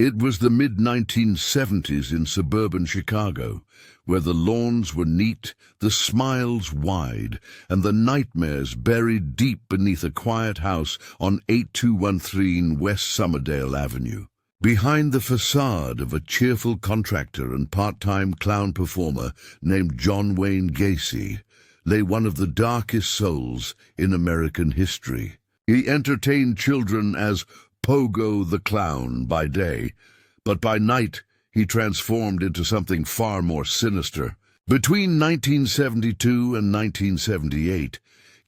It was the mid-1970s in suburban Chicago, where the lawns were neat, the smiles wide, and the nightmares buried deep beneath a quiet house on 8213 West Somerdale Avenue. Behind the facade of a cheerful contractor and part-time clown performer named John Wayne Gacy lay one of the darkest souls in American history. He entertained children as Pogo the Clown by day, but by night he transformed into something far more sinister. Between 1972 and 1978,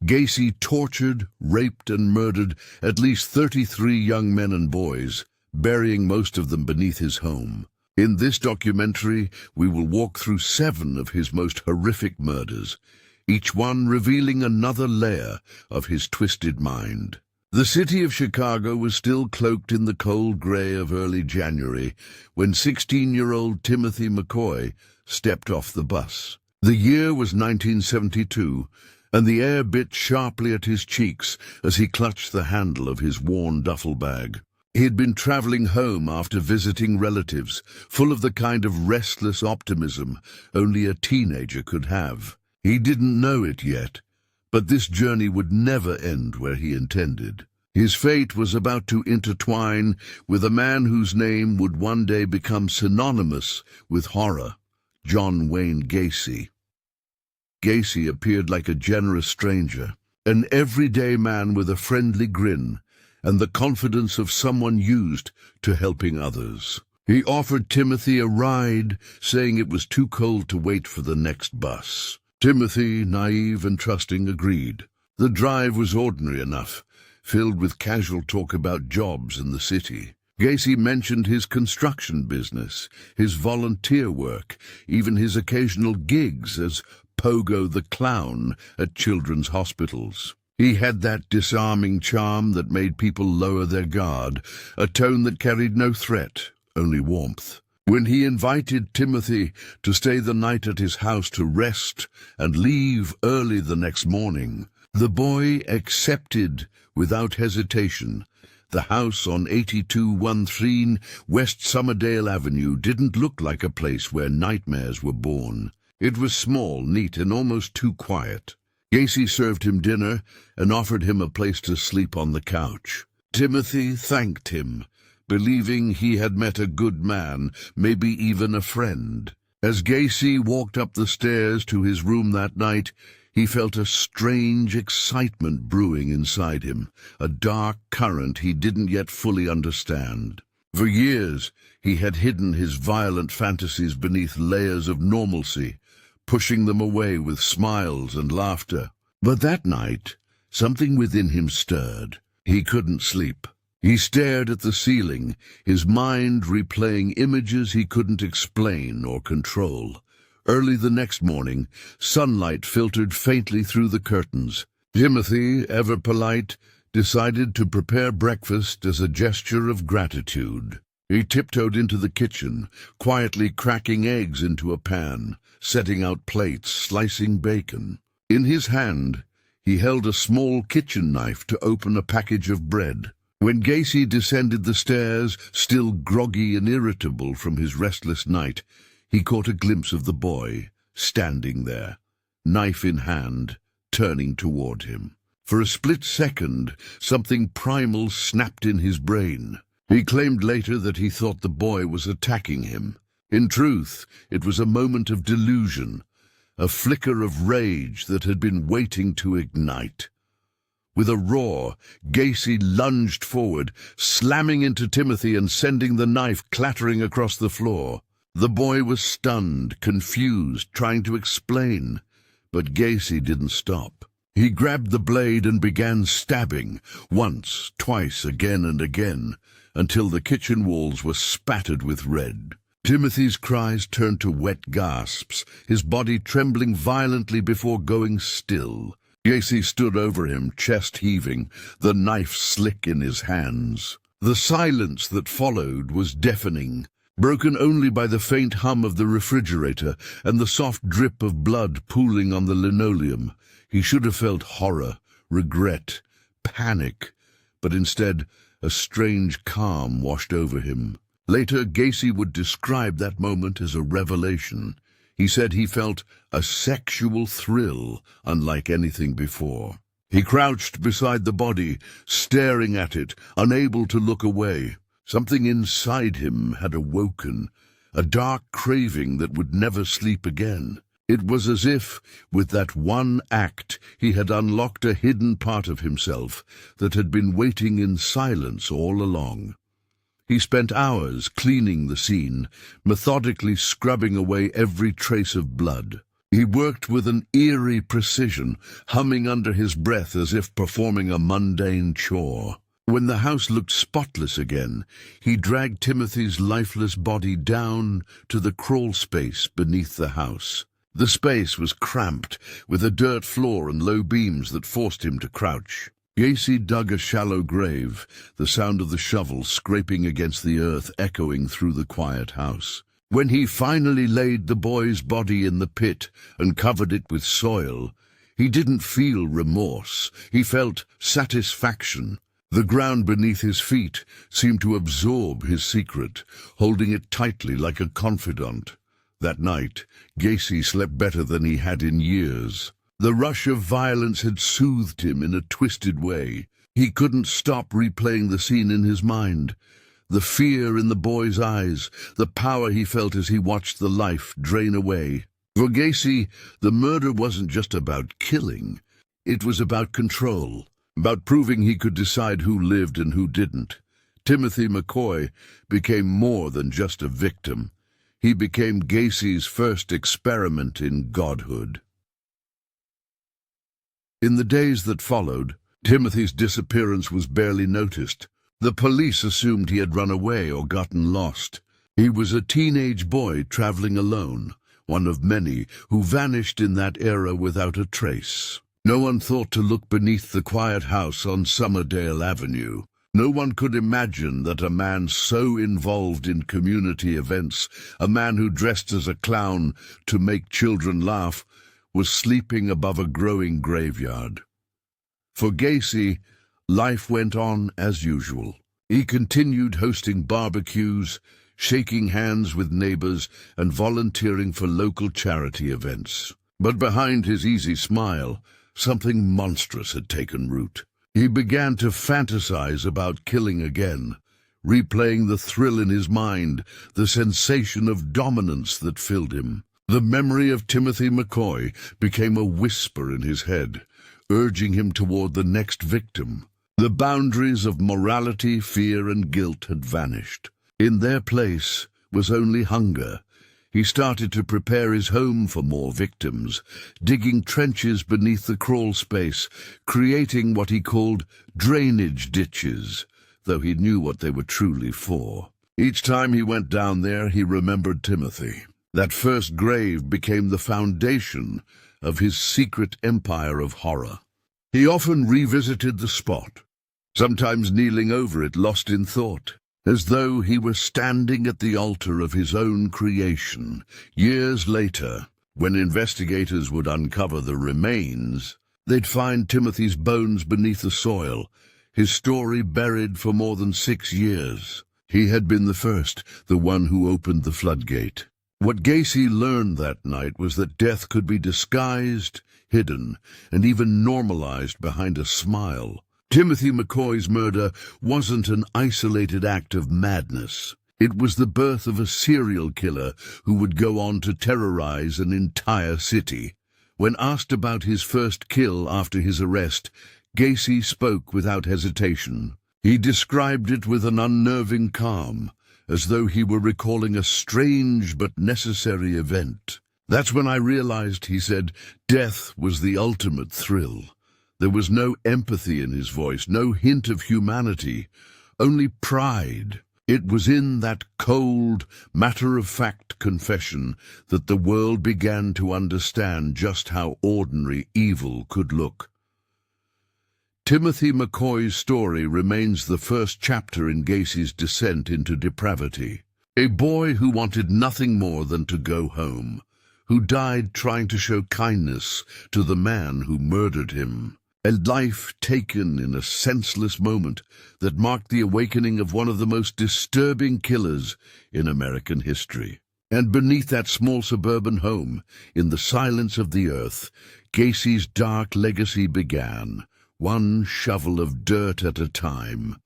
Gacy tortured, raped, and murdered at least 33 young men and boys, burying most of them beneath his home. In this documentary, we will walk through 7 of his most horrific murders, each one revealing another layer of his twisted mind. The city of Chicago was still cloaked in the cold gray of early January when 16-year-old Timothy McCoy stepped off the bus. The year was 1972, and the air bit sharply at his cheeks as he clutched the handle of his worn duffel bag. He had been traveling home after visiting relatives, full of the kind of restless optimism only a teenager could have. He didn't know it yet, but this journey would never end where he intended. His fate was about to intertwine with a man whose name would one day become synonymous with horror, John Wayne Gacy. Gacy appeared like a generous stranger, an everyday man with a friendly grin and the confidence of someone used to helping others. He offered Timothy a ride, saying it was too cold to wait for the next bus. Timothy, naive and trusting, agreed. The drive was ordinary enough, filled with casual talk about jobs in the city. Gacy mentioned his construction business, his volunteer work, even his occasional gigs as Pogo the Clown at children's hospitals. He had that disarming charm that made people lower their guard, a tone that carried no threat, only warmth. When he invited Timothy to stay the night at his house to rest and leave early the next morning, the boy accepted without hesitation. The house on 8213 West Somerdale Avenue didn't look like a place where nightmares were born. It was small, neat, and almost too quiet. Gacy served him dinner and offered him a place to sleep on the couch. Timothy thanked him, believing he had met a good man, maybe even a friend. As Gacy walked up the stairs to his room that night, he felt a strange excitement brewing inside him, a dark current he didn't yet fully understand. For years, he had hidden his violent fantasies beneath layers of normalcy, pushing them away with smiles and laughter. But that night, something within him stirred. He couldn't sleep. He stared at the ceiling, his mind replaying images he couldn't explain or control. Early the next morning, sunlight filtered faintly through the curtains. Timothy, ever polite, decided to prepare breakfast as a gesture of gratitude. He tiptoed into the kitchen, quietly cracking eggs into a pan, setting out plates, slicing bacon. In his hand, he held a small kitchen knife to open a package of bread. When Gacy descended the stairs, still groggy and irritable from his restless night, he caught a glimpse of the boy, standing there, knife in hand, turning toward him. For a split second, something primal snapped in his brain. He claimed later that he thought the boy was attacking him. In truth, it was a moment of delusion, a flicker of rage that had been waiting to ignite. With a roar, Gacy lunged forward, slamming into Timothy and sending the knife clattering across the floor. The boy was stunned, confused, trying to explain, but Gacy didn't stop. He grabbed the blade and began stabbing, once, twice, again and again, until the kitchen walls were spattered with red. Timothy's cries turned to wet gasps, his body trembling violently before going still. Gacy stood over him, chest heaving, the knife slick in his hands. The silence that followed was deafening, broken only by the faint hum of the refrigerator and the soft drip of blood pooling on the linoleum. He should have felt horror, regret, panic, but instead a strange calm washed over him. Later, Gacy would describe that moment as a revelation. He said he felt a sexual thrill unlike anything before. He crouched beside the body, staring at it, unable to look away. Something inside him had awoken, a dark craving that would never sleep again. It was as if, with that one act, he had unlocked a hidden part of himself that had been waiting in silence all along. He spent hours cleaning the scene, methodically scrubbing away every trace of blood. He worked with an eerie precision, humming under his breath as if performing a mundane chore. When the house looked spotless again, he dragged Timothy's lifeless body down to the crawl space beneath the house. The space was cramped, with a dirt floor and low beams that forced him to crouch. Gacy dug a shallow grave, the sound of the shovel scraping against the earth echoing through the quiet house. When he finally laid the boy's body in the pit and covered it with soil, he didn't feel remorse. He felt satisfaction. The ground beneath his feet seemed to absorb his secret, holding it tightly like a confidant. That night, Gacy slept better than he had in years. The rush of violence had soothed him in a twisted way. He couldn't stop replaying the scene in his mind. The fear in the boy's eyes, the power he felt as he watched the life drain away. For Gacy, the murder wasn't just about killing. It was about control, about proving he could decide who lived and who didn't. Timothy McCoy became more than just a victim. He became Gacy's first experiment in godhood. In the days that followed, Timothy's disappearance was barely noticed. The police assumed he had run away or gotten lost. He was a teenage boy traveling alone, one of many who vanished in that era without a trace. No one thought to look beneath the quiet house on Summerdale Avenue. No one could imagine that a man so involved in community events, a man who dressed as a clown to make children laugh, was sleeping above a growing graveyard. For Gacy, life went on as usual. He continued hosting barbecues, shaking hands with neighbors, and volunteering for local charity events. But behind his easy smile, something monstrous had taken root. He began to fantasize about killing again, replaying the thrill in his mind, the sensation of dominance that filled him. The memory of Timothy McCoy became a whisper in his head, urging him toward the next victim. The boundaries of morality, fear, and guilt had vanished. In their place was only hunger. He started to prepare his home for more victims, digging trenches beneath the crawl space, creating what he called drainage ditches, though he knew what they were truly for. Each time he went down there, he remembered Timothy. That first grave became the foundation of his secret empire of horror. He often revisited the spot, sometimes kneeling over it, lost in thought, as though he were standing at the altar of his own creation. Years later, when investigators would uncover the remains, they'd find Timothy's bones beneath the soil, his story buried for more than 6 years. He had been the first, the one who opened the floodgate. What Gacy learned that night was that death could be disguised, hidden, and even normalized behind a smile. Timothy McCoy's murder wasn't an isolated act of madness. It was the birth of a serial killer who would go on to terrorize an entire city. When asked about his first kill after his arrest, Gacy spoke without hesitation. He described it with an unnerving calm, as though he were recalling a strange but necessary event. "That's when I realized," he said, "death was the ultimate thrill." There was no empathy in his voice, no hint of humanity, only pride. It was in that cold, matter-of-fact confession that the world began to understand just how ordinary evil could look. Timothy McCoy's story remains the first chapter in Gacy's descent into depravity. A boy who wanted nothing more than to go home, who died trying to show kindness to the man who murdered him. A life taken in a senseless moment that marked the awakening of one of the most disturbing killers in American history. And beneath that small suburban home, in the silence of the earth, Gacy's dark legacy began, one shovel of dirt at a time.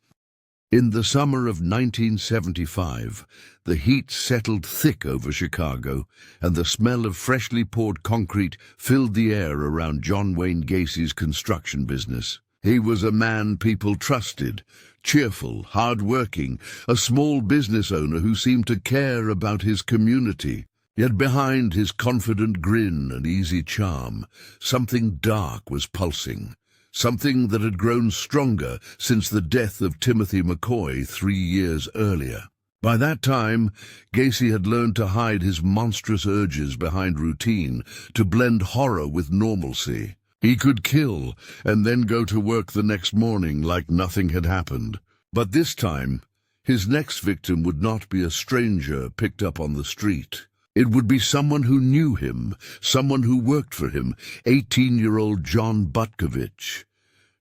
In the summer of 1975, the heat settled thick over Chicago, and the smell of freshly poured concrete filled the air around John Wayne Gacy's construction business. He was a man people trusted, cheerful, hard-working, a small business owner who seemed to care about his community. Yet behind his confident grin and easy charm, something dark was pulsing. Something that had grown stronger since the death of Timothy McCoy 3 years earlier. By that time, Gacy had learned to hide his monstrous urges behind routine, to blend horror with normalcy. He could kill and then go to work the next morning like nothing had happened. But this time, his next victim would not be a stranger picked up on the street. It would be someone who knew him, someone who worked for him, 18-year-old John Butkovich.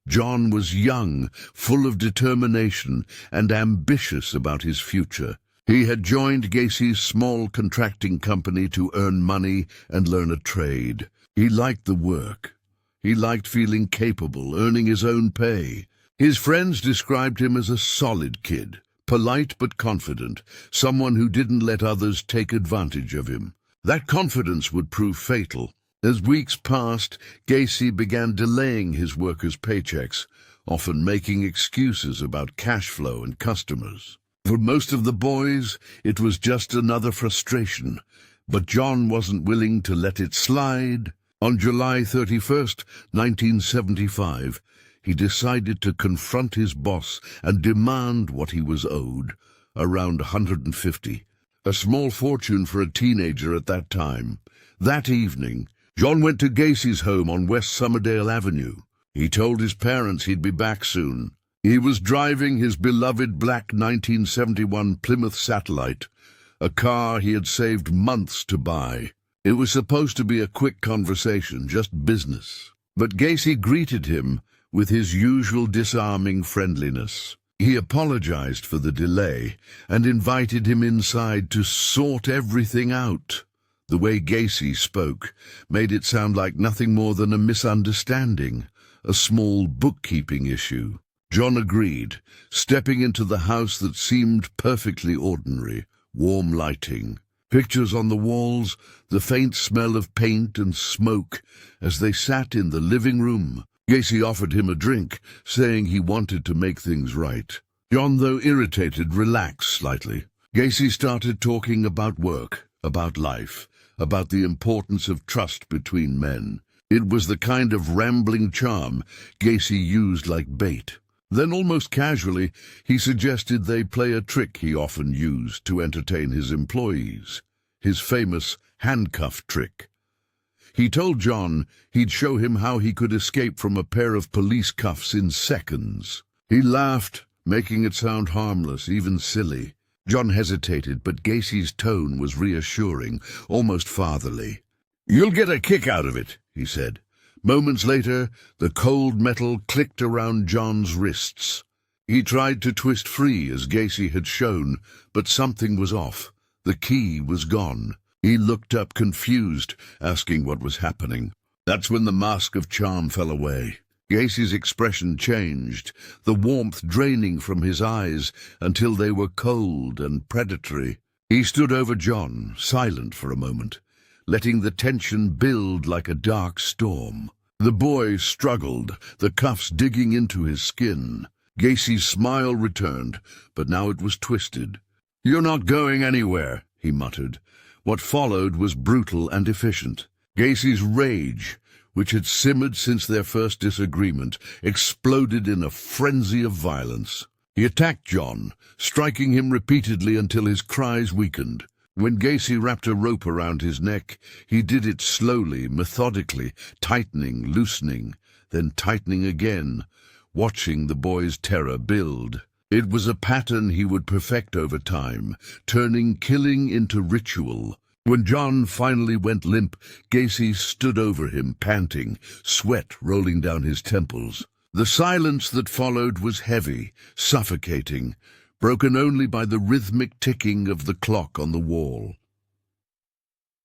John was young, full of determination, and ambitious about his future. He had joined Gacy's small contracting company to earn money and learn a trade. He liked the work. He liked feeling capable, earning his own pay. His friends described him as a solid kid, polite but confident, someone who didn't let others take advantage of him. That confidence would prove fatal. As weeks passed, Gacy began delaying his workers' paychecks, often making excuses about cash flow and customers. For most of the boys, it was just another frustration, but John wasn't willing to let it slide. On July 31st, 1975, he decided to confront his boss and demand what he was owed, around $150, a small fortune for a teenager at that time. That evening, John went to Gacy's home on West Somerdale Avenue. He told his parents he'd be back soon. He was driving his beloved black 1971 Plymouth Satellite, a car he had saved months to buy. It was supposed to be a quick conversation, just business. But Gacy greeted him with his usual disarming friendliness. He apologized for the delay and invited him inside to sort everything out. The way Gacy spoke made it sound like nothing more than a misunderstanding, a small bookkeeping issue. John agreed, stepping into the house that seemed perfectly ordinary, warm lighting, pictures on the walls, the faint smell of paint and smoke. As they sat in the living room, Gacy offered him a drink, saying he wanted to make things right. John, though irritated, relaxed slightly. Gacy started talking about work, about life, about the importance of trust between men. It was the kind of rambling charm Gacy used like bait. Then, almost casually, he suggested they play a trick he often used to entertain his employees, his famous handcuff trick. He told John he'd show him how he could escape from a pair of police cuffs in seconds. He laughed, making it sound harmless, even silly. John hesitated, but Gacy's tone was reassuring, almost fatherly. "You'll get a kick out of it," he said. Moments later, the cold metal clicked around John's wrists. He tried to twist free, as Gacy had shown, but something was off. The key was gone. He looked up, confused, asking what was happening. That's when the mask of charm fell away. Gacy's expression changed, the warmth draining from his eyes until they were cold and predatory. He stood over John, silent for a moment, letting the tension build like a dark storm. The boy struggled, the cuffs digging into his skin. Gacy's smile returned, but now it was twisted. "You're not going anywhere," he muttered. What followed was brutal and efficient. Gacy's rage, which had simmered since their first disagreement, exploded in a frenzy of violence. He attacked John, striking him repeatedly until his cries weakened. When Gacy wrapped a rope around his neck, he did it slowly, methodically, tightening, loosening, then tightening again, watching the boy's terror build. It was a pattern he would perfect over time, turning killing into ritual. When John finally went limp, Gacy stood over him, panting, sweat rolling down his temples. The silence that followed was heavy, suffocating, broken only by the rhythmic ticking of the clock on the wall.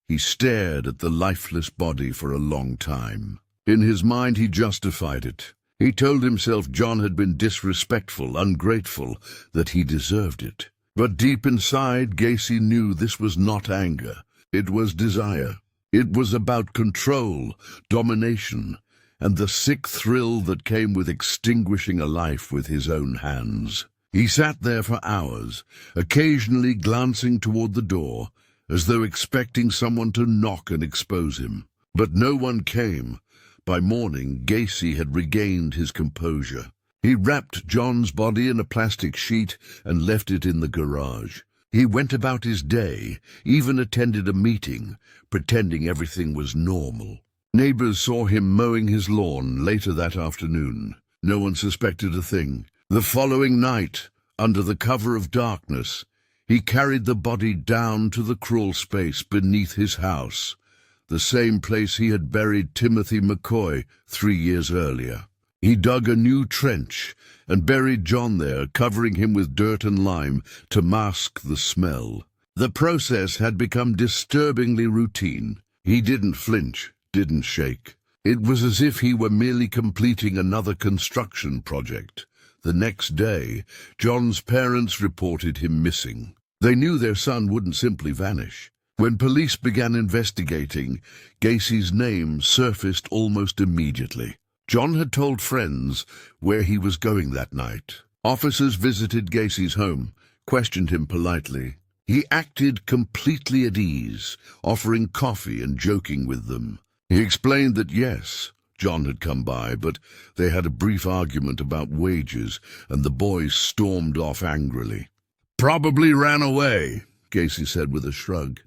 He stared at the lifeless body for a long time. In his mind he justified it. He told himself John had been disrespectful, ungrateful, that he deserved it. But deep inside, Gacy knew this was not anger. It was desire. It was about control, domination, and the sick thrill that came with extinguishing a life with his own hands. He sat there for hours, occasionally glancing toward the door, as though expecting someone to knock and expose him. But no one came. By morning, Gacy had regained his composure. He wrapped John's body in a plastic sheet and left it in the garage. He went about his day, even attended a meeting, pretending everything was normal. Neighbors saw him mowing his lawn later that afternoon. No one suspected a thing. The following night, under the cover of darkness, he carried the body down to the crawl space beneath his house, the same place he had buried Timothy McCoy 3 years earlier. He dug a new trench and buried John there, covering him with dirt and lime to mask the smell. The process had become disturbingly routine. He didn't flinch, didn't shake. It was as if he were merely completing another construction project. The next day, John's parents reported him missing. They knew their son wouldn't simply vanish. When police began investigating, Gacy's name surfaced almost immediately. John had told friends where he was going that night. Officers visited Gacy's home, questioned him politely. He acted completely at ease, offering coffee and joking with them. He explained that yes, John had come by, but they had a brief argument about wages, and the boys stormed off angrily. "Probably ran away," Gacy said with a shrug.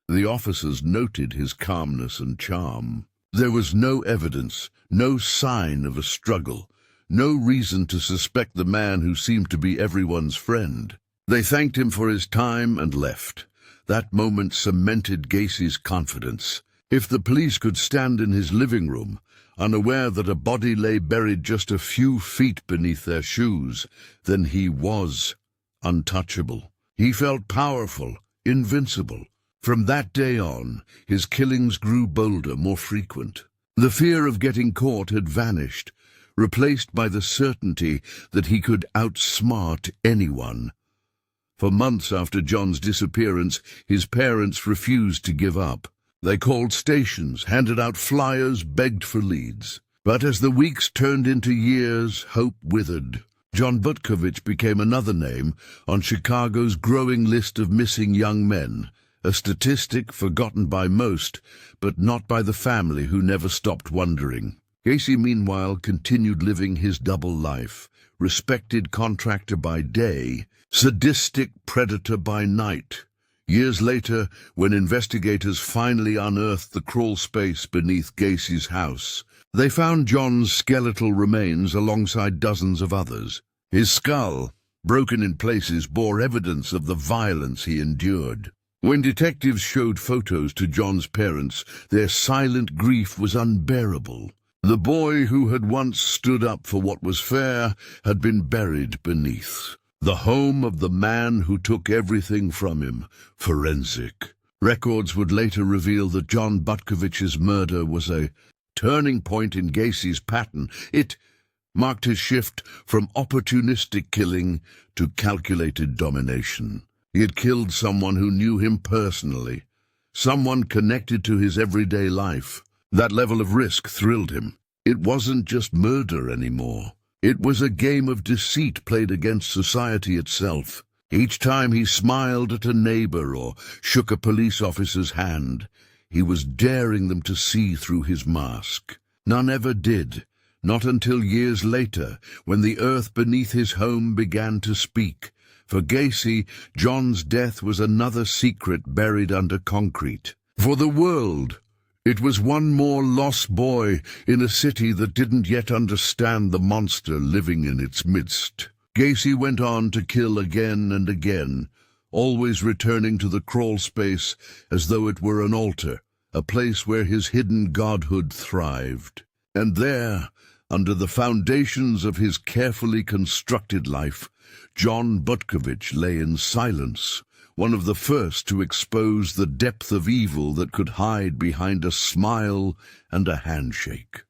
The officers noted his calmness and charm. There was no evidence, no sign of a struggle, no reason to suspect the man who seemed to be everyone's friend. They thanked him for his time and left. That moment cemented Gacy's confidence. If the police could stand in his living room, unaware that a body lay buried just a few feet beneath their shoes, then he was untouchable. He felt powerful, invincible. From that day on, his killings grew bolder, more frequent. The fear of getting caught had vanished, replaced by the certainty that he could outsmart anyone. For months after John's disappearance, his parents refused to give up. They called stations, handed out flyers, begged for leads. But as the weeks turned into years, hope withered. John Butkovich became another name on Chicago's growing list of missing young men, a statistic forgotten by most, but not by the family who never stopped wondering. Gacy, meanwhile, continued living his double life, respected contractor by day, sadistic predator by night. Years later, when investigators finally unearthed the crawl space beneath Gacy's house, they found John's skeletal remains alongside dozens of others. His skull, broken in places, bore evidence of the violence he endured. When detectives showed photos to John's parents, their silent grief was unbearable. The boy who had once stood up for what was fair had been buried beneath. The home of the man who took everything from him, forensic. Records would later reveal that John Butkovich's murder was a turning point in Gacy's pattern. It marked his shift from opportunistic killing to calculated domination. He had killed someone who knew him personally, someone connected to his everyday life. That level of risk thrilled him. It wasn't just murder anymore. It was a game of deceit played against society itself. Each time he smiled at a neighbor or shook a police officer's hand, he was daring them to see through his mask. None ever did, not until years later, when the earth beneath his home began to speak. For Gacy, John's death was another secret buried under concrete. For the world, it was one more lost boy in a city that didn't yet understand the monster living in its midst. Gacy went on to kill again and again, always returning to the crawl space as though it were an altar, a place where his hidden godhood thrived. And there, under the foundations of his carefully constructed life, John Butkovich lay in silence, one of the first to expose the depth of evil that could hide behind a smile and a handshake.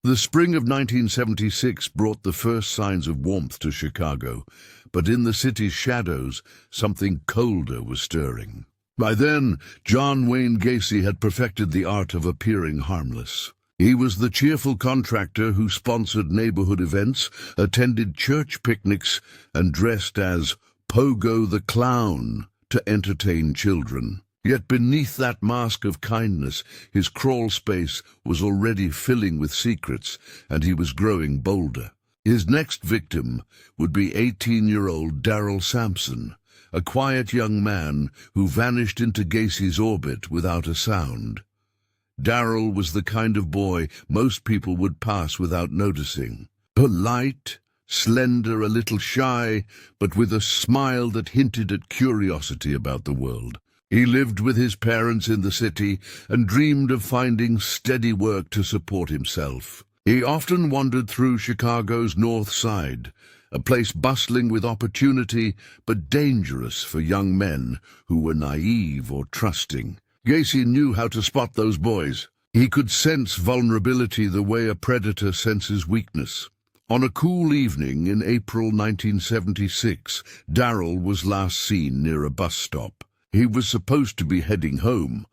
The spring of 1976 brought the first signs of warmth to Chicago, but in the city's shadows, something colder was stirring. By then, John Wayne Gacy had perfected the art of appearing harmless. He was the cheerful contractor who sponsored neighborhood events, attended church picnics, and dressed as Pogo the Clown to entertain children. Yet beneath that mask of kindness, his crawl space was already filling with secrets, and he was growing bolder. His next victim would be 18-year-old Darrell Sampson, a quiet young man who vanished into Gacy's orbit without a sound. Darrell was the kind of boy most people would pass without noticing. Polite, slender, a little shy, but with a smile that hinted at curiosity about the world. He lived with his parents in the city and dreamed of finding steady work to support himself. He often wandered through Chicago's North Side, a place bustling with opportunity but dangerous for young men who were naive or trusting. Gacy knew how to spot those boys. He could sense vulnerability the way a predator senses weakness. On a cool evening in April 1976, Darrell was last seen near a bus stop. He was supposed to be heading home,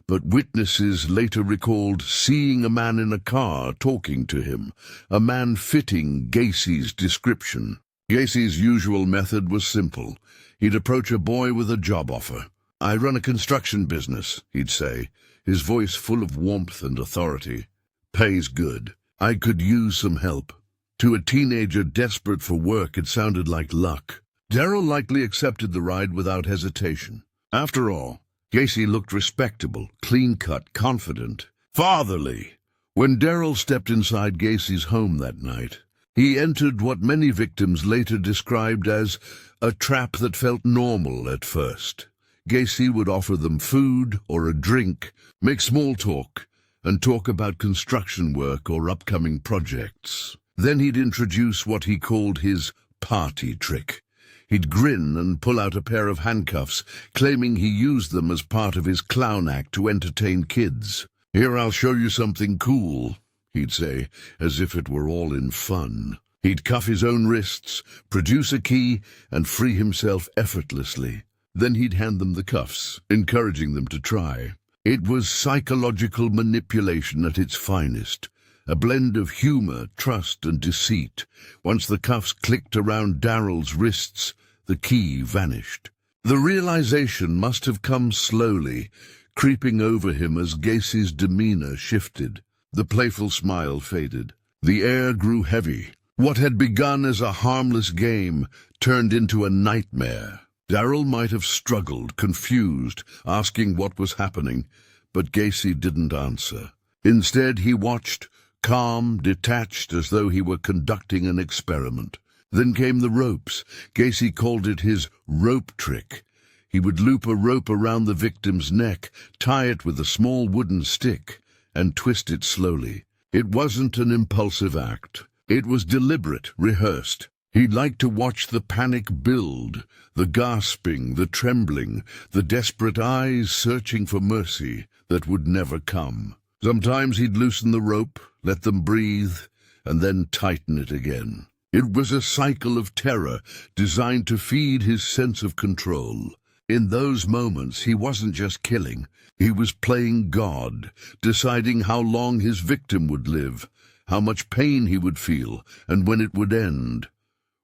but witnesses later recalled seeing a man in a car talking to him, a man fitting Gacy's description. Gacy's usual method was simple. He'd approach a boy with a job offer. "I run a construction business," he'd say, his voice full of warmth and authority. "Pays good. I could use some help." To a teenager desperate for work, it sounded like luck. Darrell likely accepted the ride without hesitation. After all, Gacy looked respectable, clean-cut, confident, fatherly. When Darrell stepped inside Gacy's home that night, he entered what many victims later described as a trap that felt normal at first. Gacy would offer them food or a drink, make small talk, and talk about construction work or upcoming projects. Then he'd introduce what he called his party trick. He'd grin and pull out a pair of handcuffs, claiming he used them as part of his clown act to entertain kids. "Here, I'll show you something cool," he'd say, as if it were all in fun. He'd cuff his own wrists, produce a key, and free himself effortlessly. Then he'd hand them the cuffs, encouraging them to try. It was psychological manipulation at its finest, a blend of humor, trust, and deceit. Once the cuffs clicked around Darrell's wrists, the key vanished. The realization must have come slowly, creeping over him as Gacy's demeanor shifted. The playful smile faded. The air grew heavy. What had begun as a harmless game turned into a nightmare. Darrell might have struggled, confused, asking what was happening, but Gacy didn't answer. Instead, he watched, calm, detached, as though he were conducting an experiment. Then came the ropes. Gacy called it his rope trick. He would loop a rope around the victim's neck, tie it with a small wooden stick, and twist it slowly. It wasn't an impulsive act. It was deliberate, rehearsed. He liked to watch the panic build, the gasping, the trembling, the desperate eyes searching for mercy that would never come. Sometimes he'd loosen the rope, let them breathe, and then tighten it again. It was a cycle of terror designed to feed his sense of control. In those moments, he wasn't just killing. He was playing God, deciding how long his victim would live, how much pain he would feel, and when it would end.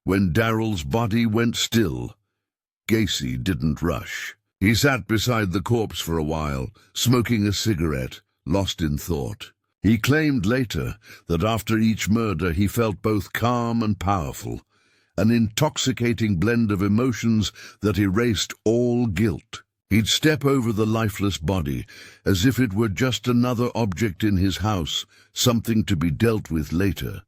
When Darrell's body went still, Gacy didn't rush. He sat beside the corpse for a while, smoking a cigarette, lost in thought. He claimed later that after each murder he felt both calm and powerful, an intoxicating blend of emotions that erased all guilt. He'd step over the lifeless body as if it were just another object in his house, something to be dealt with later.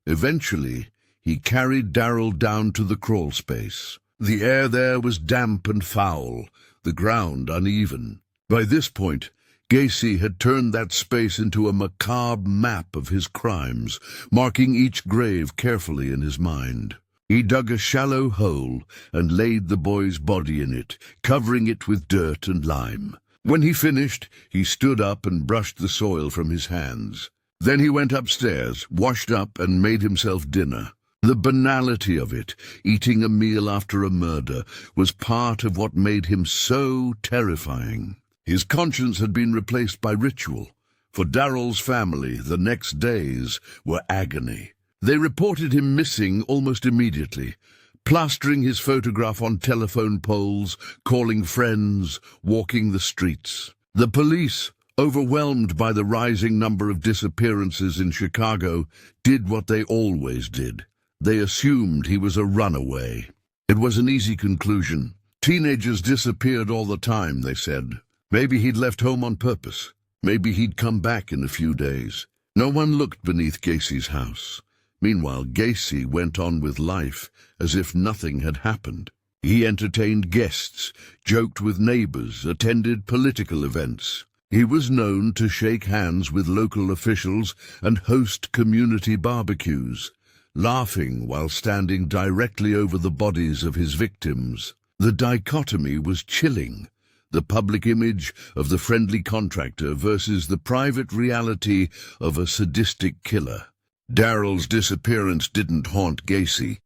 Eventually, he carried Darrell down to the crawl space. The air there was damp and foul, the ground uneven. By this point, Gacy had turned that space into a macabre map of his crimes, marking each grave carefully in his mind. He dug a shallow hole and laid the boy's body in it, covering it with dirt and lime. When he finished, he stood up and brushed the soil from his hands. Then he went upstairs, washed up, and made himself dinner. The banality of it, eating a meal after a murder, was part of what made him so terrifying. His conscience had been replaced by ritual. For Darrell's family, the next days were agony. They reported him missing almost immediately, plastering his photograph on telephone poles, calling friends, walking the streets. The police, overwhelmed by the rising number of disappearances in Chicago, did what they always did. They assumed he was a runaway. It was an easy conclusion. Teenagers disappeared all the time, they said. Maybe he'd left home on purpose. Maybe he'd come back in a few days. No one looked beneath Gacy's house. Meanwhile, Gacy went on with life as if nothing had happened. He entertained guests, joked with neighbors, attended political events. He was known to shake hands with local officials and host community barbecues, laughing while standing directly over the bodies of his victims. The dichotomy was chilling. The public image of the friendly contractor versus the private reality of a sadistic killer. Darrell's disappearance didn't haunt Gacy.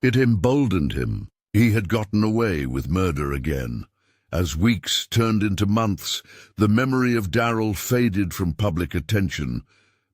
It emboldened him. He had gotten away with murder again. As weeks turned into months, the memory of Darrell faded from public attention.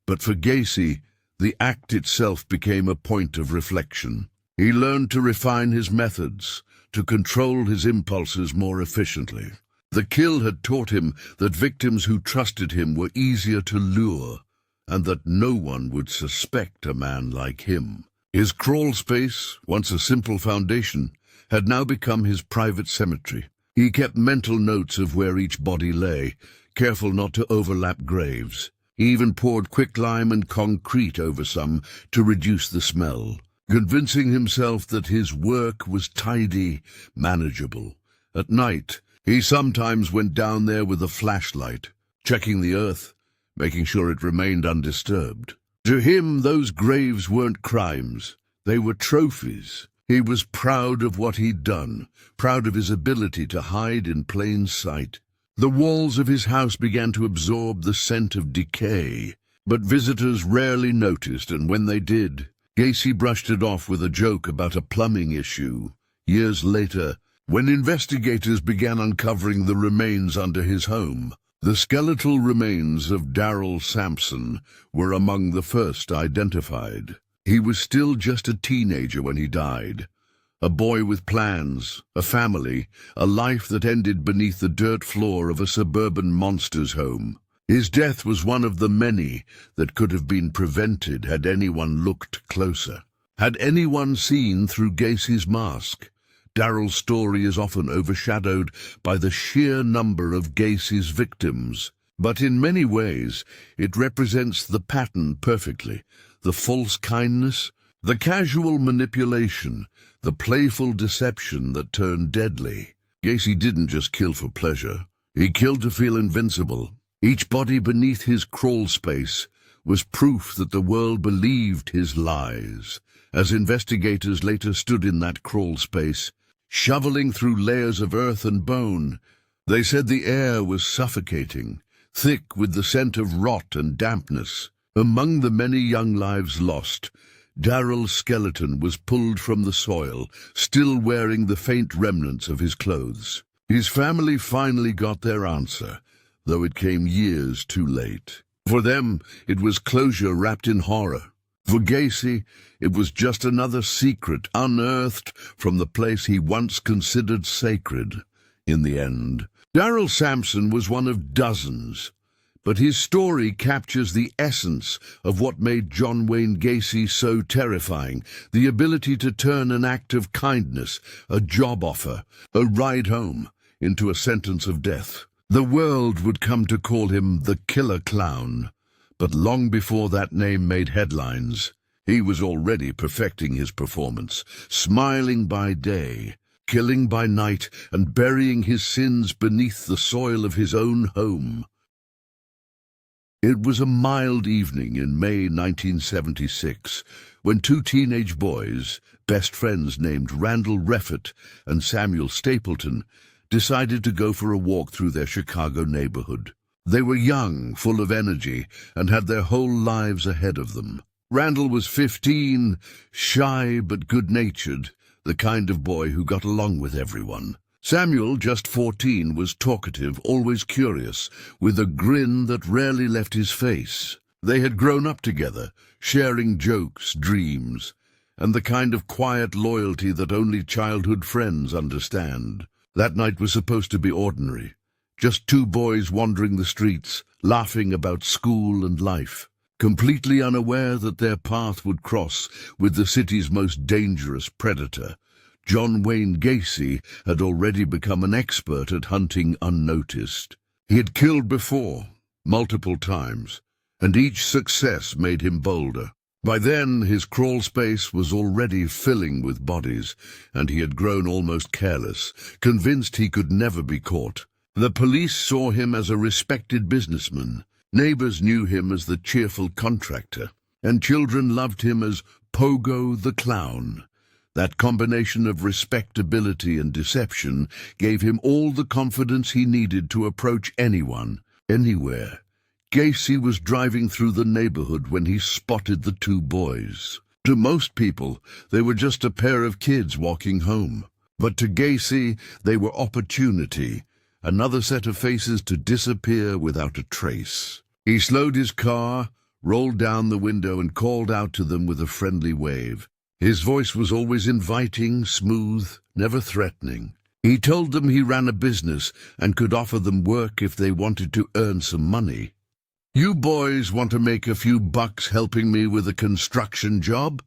But for Gacy, the act itself became a point of reflection. He learned to refine his methods, to control his impulses more efficiently. The kill had taught him that victims who trusted him were easier to lure, and that no one would suspect a man like him. His crawl space, once a simple foundation, had now become his private cemetery. He kept mental notes of where each body lay, careful not to overlap graves. He even poured quicklime and concrete over some to reduce the smell, convincing himself that his work was tidy, manageable. At night, he sometimes went down there with a flashlight, checking the earth, making sure it remained undisturbed. To him, those graves weren't crimes. They were trophies. He was proud of what he'd done, proud of his ability to hide in plain sight. The walls of his house began to absorb the scent of decay, but visitors rarely noticed, and when they did, Gacy brushed it off with a joke about a plumbing issue. Years later, when investigators began uncovering the remains under his home, the skeletal remains of Darrell Sampson were among the first identified. He was still just a teenager when he died, a boy with plans, a family, a life that ended beneath the dirt floor of a suburban monster's home. His death was one of the many that could have been prevented had anyone looked closer. Had anyone seen through Gacy's mask? Darrell's story is often overshadowed by the sheer number of Gacy's victims, but in many ways it represents the pattern perfectly. The false kindness, the casual manipulation, the playful deception that turned deadly. Gacy didn't just kill for pleasure. He killed to feel invincible. Each body beneath his crawl space was proof that the world believed his lies. As investigators later stood in that crawl space, shoveling through layers of earth and bone, they said the air was suffocating, thick with the scent of rot and dampness. Among the many young lives lost, Darrell's skeleton was pulled from the soil, still wearing the faint remnants of his clothes. His family finally got their answer, though it came years too late. For them, it was closure wrapped in horror. For Gacy, it was just another secret unearthed from the place he once considered sacred. In the end, Darrell Sampson was one of dozens, but his story captures the essence of what made John Wayne Gacy so terrifying: the ability to turn an act of kindness, a job offer, a ride home, into a sentence of death. The world would come to call him the Killer Clown, but long before that name made headlines, He was already perfecting his performance, smiling by day, killing by night, and burying his sins beneath the soil of his own home. It was a mild evening in May 1976 when two teenage boys, best friends named Randall Reffett and Samuel Stapleton, decided to go for a walk through their Chicago neighborhood. They were young, full of energy, and had their whole lives ahead of them. Randall was 15, shy but good-natured, the kind of boy who got along with everyone. Samuel, just 14, was talkative, always curious, with a grin that rarely left his face. They had grown up together, sharing jokes, dreams, and the kind of quiet loyalty that only childhood friends understand. That night was supposed to be ordinary. Just two boys wandering the streets, laughing about school and life, completely unaware that their path would cross with the city's most dangerous predator. Wayne Gacy had already become an expert at hunting unnoticed. He had killed before, multiple times, and each success made him bolder. By then, his crawl space was already filling with bodies, and he had grown almost careless, convinced he could never be caught. The police saw him as a respected businessman. Neighbors knew him as the cheerful contractor, and children loved him as Pogo the Clown. That combination of respectability and deception gave him all the confidence he needed to approach anyone, anywhere. Gacy was driving through the neighborhood when he spotted the two boys. To most people, they were just a pair of kids walking home. But to Gacy, they were opportunity, another set of faces to disappear without a trace. He slowed his car, rolled down the window, and called out to them with a friendly wave. His voice was always inviting, smooth, never threatening. He told them he ran a business and could offer them work if they wanted to earn some money. "You boys want to make a few bucks helping me with a construction job?"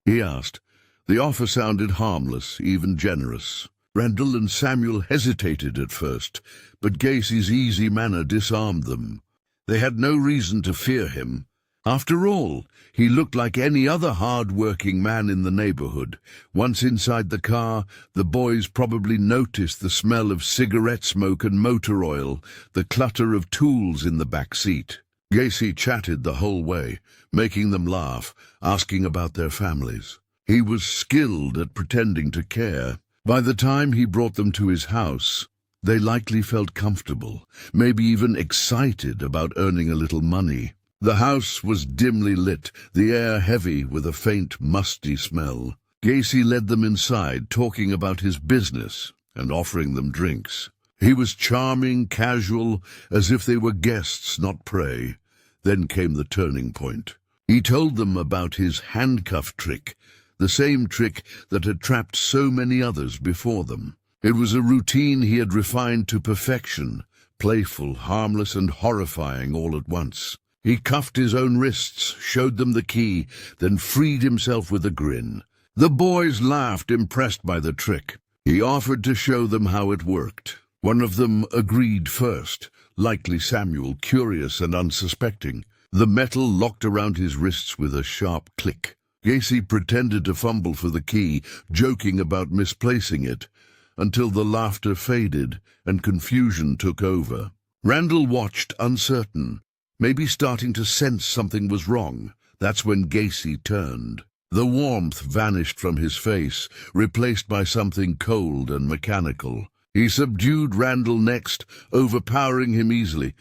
he asked. The offer sounded harmless, even generous. Randall and Samuel hesitated at first, but Gacy's easy manner disarmed them. They had no reason to fear him. After all, he looked like any other hard-working man in the neighborhood. Once inside the car, the boys probably noticed the smell of cigarette smoke and motor oil, the clutter of tools in the back seat. Gacy chatted the whole way, making them laugh, asking about their families. He was skilled at pretending to care. By the time he brought them to his house, they likely felt comfortable, maybe even excited about earning a little money. The house was dimly lit, the air heavy with a faint, musty smell. Gacy led them inside, talking about his business and offering them drinks. He was charming, casual, as if they were guests, not prey. Then came the turning point. He told them about his handcuff trick, the same trick that had trapped so many others before them. It was a routine he had refined to perfection, playful, harmless, and horrifying all at once. He cuffed his own wrists, showed them the key, then freed himself with a grin. The boys laughed, impressed by the trick. He offered to show them how it worked. One of them agreed first, likely Samuel, curious and unsuspecting. The metal locked around his wrists with a sharp click. Gacy pretended to fumble for the key, joking about misplacing it, until the laughter faded and confusion took over. Randall watched, uncertain, maybe starting to sense something was wrong. That's when Gacy turned. The warmth vanished from his face, replaced by something cold and mechanical. He subdued Randall next, overpowering him easily.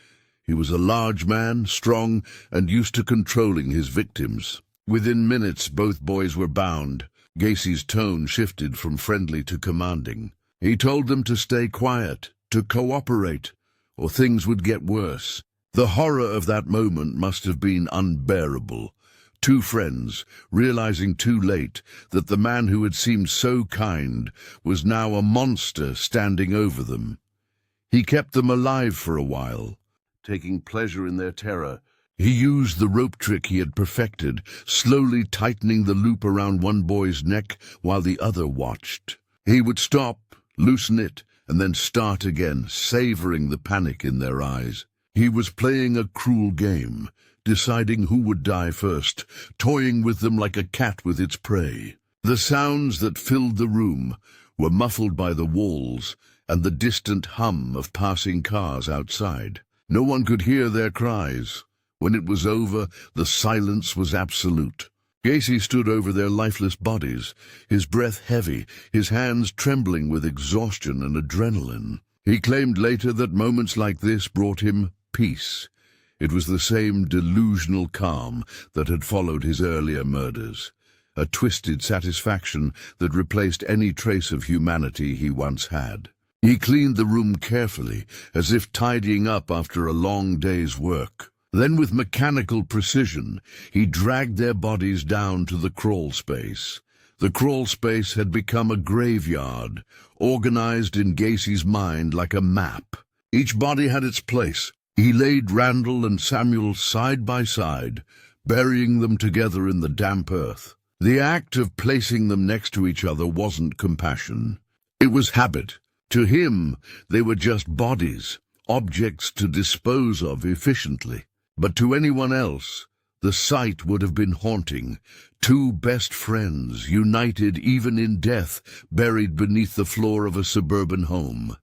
He was a large man, strong, and used to controlling his victims. Within minutes, both boys were bound. Gacy's tone shifted from friendly to commanding. He told them to stay quiet, to cooperate, or things would get worse. The horror of that moment must have been unbearable. Two friends, realizing too late that the man who had seemed so kind was now a monster standing over them. He kept them alive for a while, taking pleasure in their terror. He used the rope trick he had perfected, slowly tightening the loop around one boy's neck while the other watched. He would stop, loosen it, and then start again, savoring the panic in their eyes. He was playing a cruel game, deciding who would die first, toying with them like a cat with its prey. The sounds that filled the room were muffled by the walls and the distant hum of passing cars outside. No one could hear their cries. When it was over, the silence was absolute. Gacy stood over their lifeless bodies, his breath heavy, his hands trembling with exhaustion and adrenaline. He claimed later that moments like this brought him peace. It was the same delusional calm that had followed his earlier murders, a twisted satisfaction that replaced any trace of humanity he once had. He cleaned the room carefully, as if tidying up after a long day's work. Then, with mechanical precision, he dragged their bodies down to the crawl space. The crawl space had become a graveyard, organized in Gacy's mind like a map. Each body had its place. He laid Randall and Samuel side by side, burying them together in the damp earth. The act of placing them next to each other wasn't compassion. It was habit. To him, they were just bodies, objects to dispose of efficiently. But to anyone else, the sight would have been haunting. Two best friends, united even in death, buried beneath the floor of a suburban home.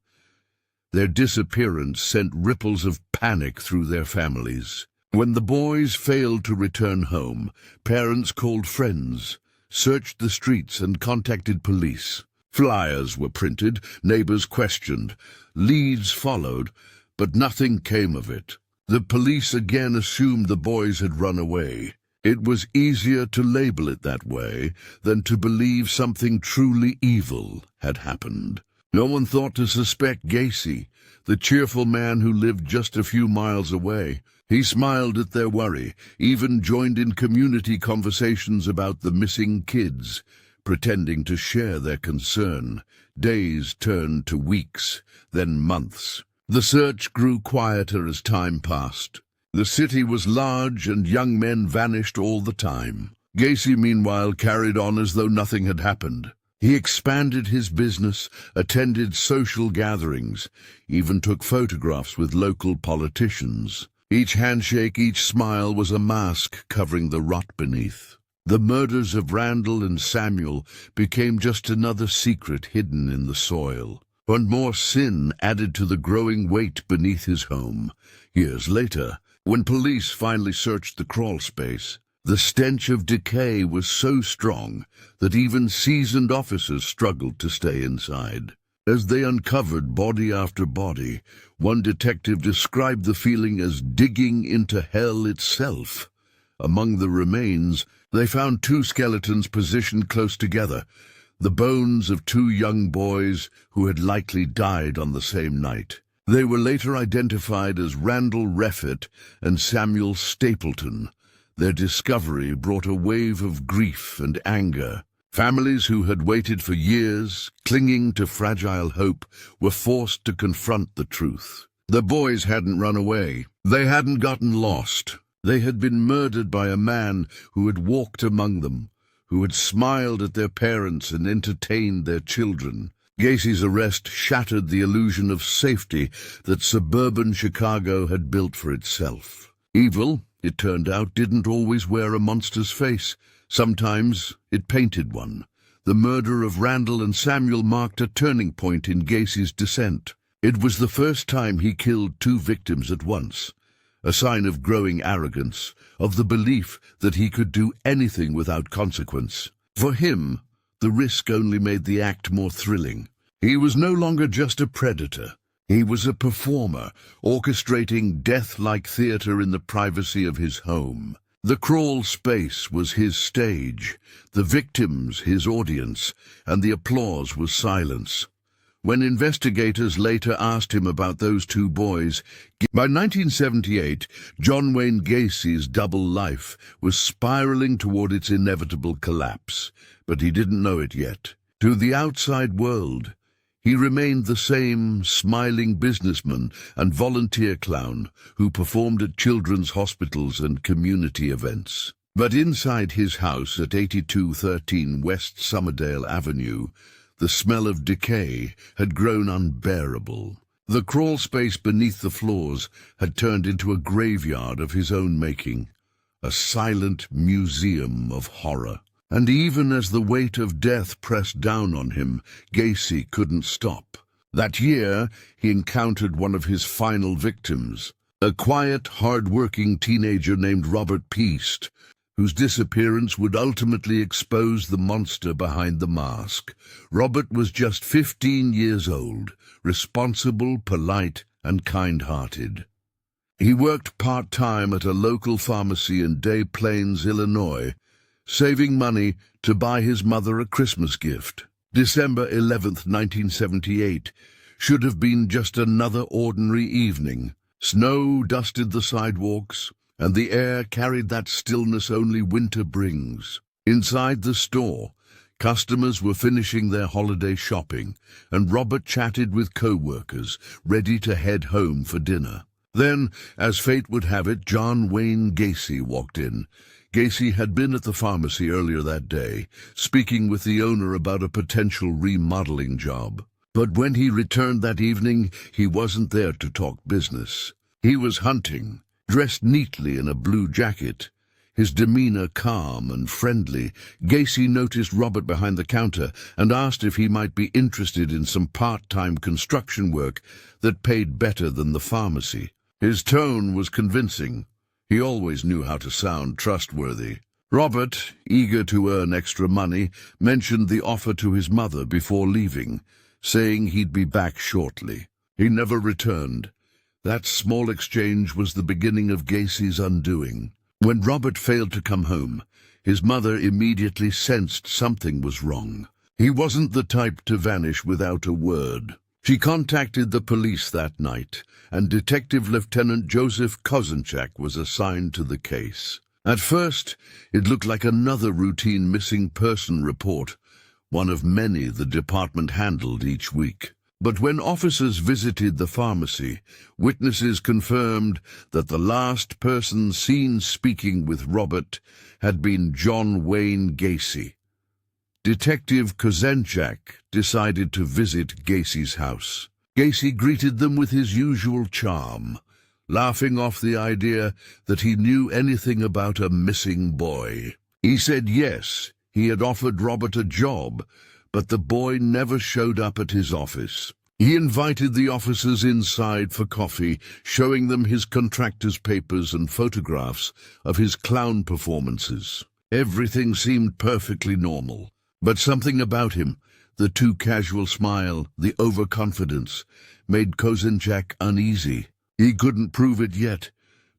Their disappearance sent ripples of panic through their families. When the boys failed to return home, parents called friends, searched the streets and contacted police. Flyers were printed, neighbors questioned, leads followed, but nothing came of it. The police again assumed the boys had run away. It was easier to label it that way than to believe something truly evil had happened. No one thought to suspect Gacy, the cheerful man who lived just a few miles away. He smiled at their worry, even joined in community conversations about the missing kids, pretending to share their concern. Days turned to weeks, then months. The search grew quieter as time passed. The city was large and young men vanished all the time. Gacy, meanwhile, carried on as though nothing had happened. He expanded his business, attended social gatherings, even took photographs with local politicians. Each handshake, each smile was a mask covering the rot beneath. The murders of Randall and Samuel became just another secret hidden in the soil. And more sin added to the growing weight beneath his home. Years later, when police finally searched the crawl space, the stench of decay was so strong that even seasoned officers struggled to stay inside. As they uncovered body after body, one detective described the feeling as digging into hell itself. Among the remains, they found two skeletons positioned close together, the bones of two young boys who had likely died on the same night. They were later identified as Randall Reffitt and Samuel Stapleton. Their discovery brought a wave of grief and anger. Families who had waited for years, clinging to fragile hope, were forced to confront the truth. The boys hadn't run away. They hadn't gotten lost. They had been murdered by a man who had walked among them, who had smiled at their parents and entertained their children. Gacy's arrest shattered the illusion of safety that suburban Chicago had built for itself. Evil, it turned out, didn't always wear a monster's face. Sometimes it painted one. The murder of Randall and Samuel marked a turning point in Gacy's descent. It was the first time he killed two victims at once, a sign of growing arrogance, of the belief that he could do anything without consequence. For him, the risk only made the act more thrilling. He was no longer just a predator. He was a performer, orchestrating death-like theater in the privacy of his home. The crawl space was his stage, the victims his audience, and the applause was silence. When investigators later asked him about those two boys, by 1978, John Wayne Gacy's double life was spiraling toward its inevitable collapse, but he didn't know it yet. To the outside world, he remained the same smiling businessman and volunteer clown who performed at children's hospitals and community events. But inside his house at 8213 West Somerdale Avenue, the smell of decay had grown unbearable. The crawl space beneath the floors had turned into a graveyard of his own making. a silent museum of horror. And even as the weight of death pressed down on him, Gacy couldn't stop. That year, he encountered one of his final victims, a quiet, hard-working teenager named Robert Peast, whose disappearance would ultimately expose the monster behind the mask. Robert was just 15 years old, responsible, polite, and kind-hearted. He worked part-time at a local pharmacy in Des Plaines, Illinois, saving money to buy his mother a Christmas gift. December 11th, 1978, should have been just another ordinary evening. Snow dusted the sidewalks, and the air carried that stillness only winter brings. Inside the store, customers were finishing their holiday shopping, and Robert chatted with co-workers, ready to head home for dinner. Then, as fate would have it, John Wayne Gacy walked in. Gacy had been at the pharmacy earlier that day, speaking with the owner about a potential remodeling job. But when he returned that evening, he wasn't there to talk business. He was hunting, dressed neatly in a blue jacket. His demeanor calm and friendly. Gacy noticed Robert behind the counter and asked if he might be interested in some part-time construction work that paid better than the pharmacy. His tone was convincing. He always knew how to sound trustworthy. Robert, eager to earn extra money, mentioned the offer to his mother before leaving, saying he'd be back shortly. He never returned. That small exchange was the beginning of Gacy's undoing. When Robert failed to come home, his mother immediately sensed something was wrong. He wasn't the type to vanish without a word. She contacted the police that night, and Detective Lieutenant Joseph Kozenchak was assigned to the case. At first, it looked like another routine missing person report, one of many the department handled each week. But when officers visited the pharmacy, witnesses confirmed that the last person seen speaking with Robert had been John Wayne Gacy. Detective Kozenchak decided to visit Gacy's house. Gacy greeted them with his usual charm, laughing off the idea that he knew anything about a missing boy. He said yes, he had offered Robert a job, but the boy never showed up at his office. He invited the officers inside for coffee, showing them his contractor's papers and photographs of his clown performances. Everything seemed perfectly normal, but something about him, the too casual smile, the overconfidence, made Kozenchak uneasy. He couldn't prove it yet,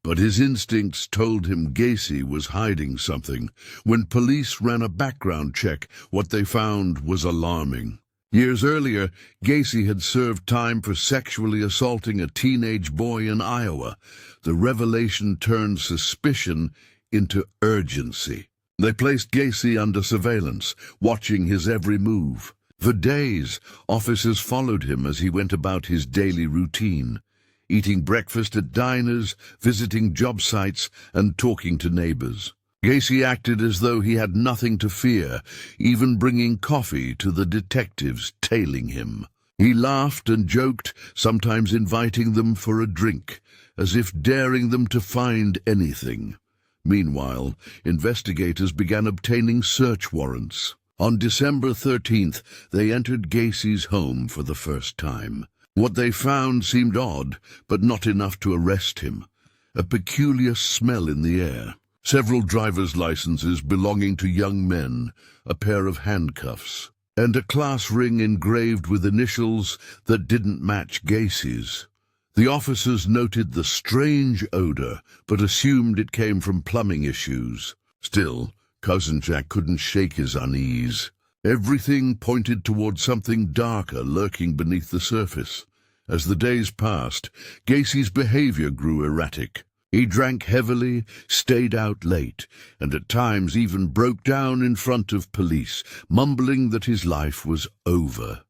but his instincts told him Gacy was hiding something. When police ran a background check, what they found was alarming. Years earlier, Gacy had served time for sexually assaulting a teenage boy in Iowa. The revelation turned suspicion into urgency. They placed Gacy under surveillance, watching his every move. For days, officers followed him as he went about his daily routine, eating breakfast at diners, visiting job sites, and talking to neighbors. Gacy acted as though he had nothing to fear, even bringing coffee to the detectives tailing him. He laughed and joked, sometimes inviting them for a drink, as if daring them to find anything. Meanwhile, investigators began obtaining search warrants. On December 13th, they entered Gacy's home for the first time. What they found seemed odd, but not enough to arrest him. A peculiar smell in the air. Several driver's licenses belonging to young men, a pair of handcuffs, and a class ring engraved with initials that didn't match Gacy's. The officers noted the strange odor, but assumed it came from plumbing issues. Still, Kozenchak couldn't shake his unease. Everything pointed toward something darker lurking beneath the surface. As the days passed, Gacy's behavior grew erratic. He drank heavily, stayed out late, and at times even broke down in front of police, mumbling that his life was over.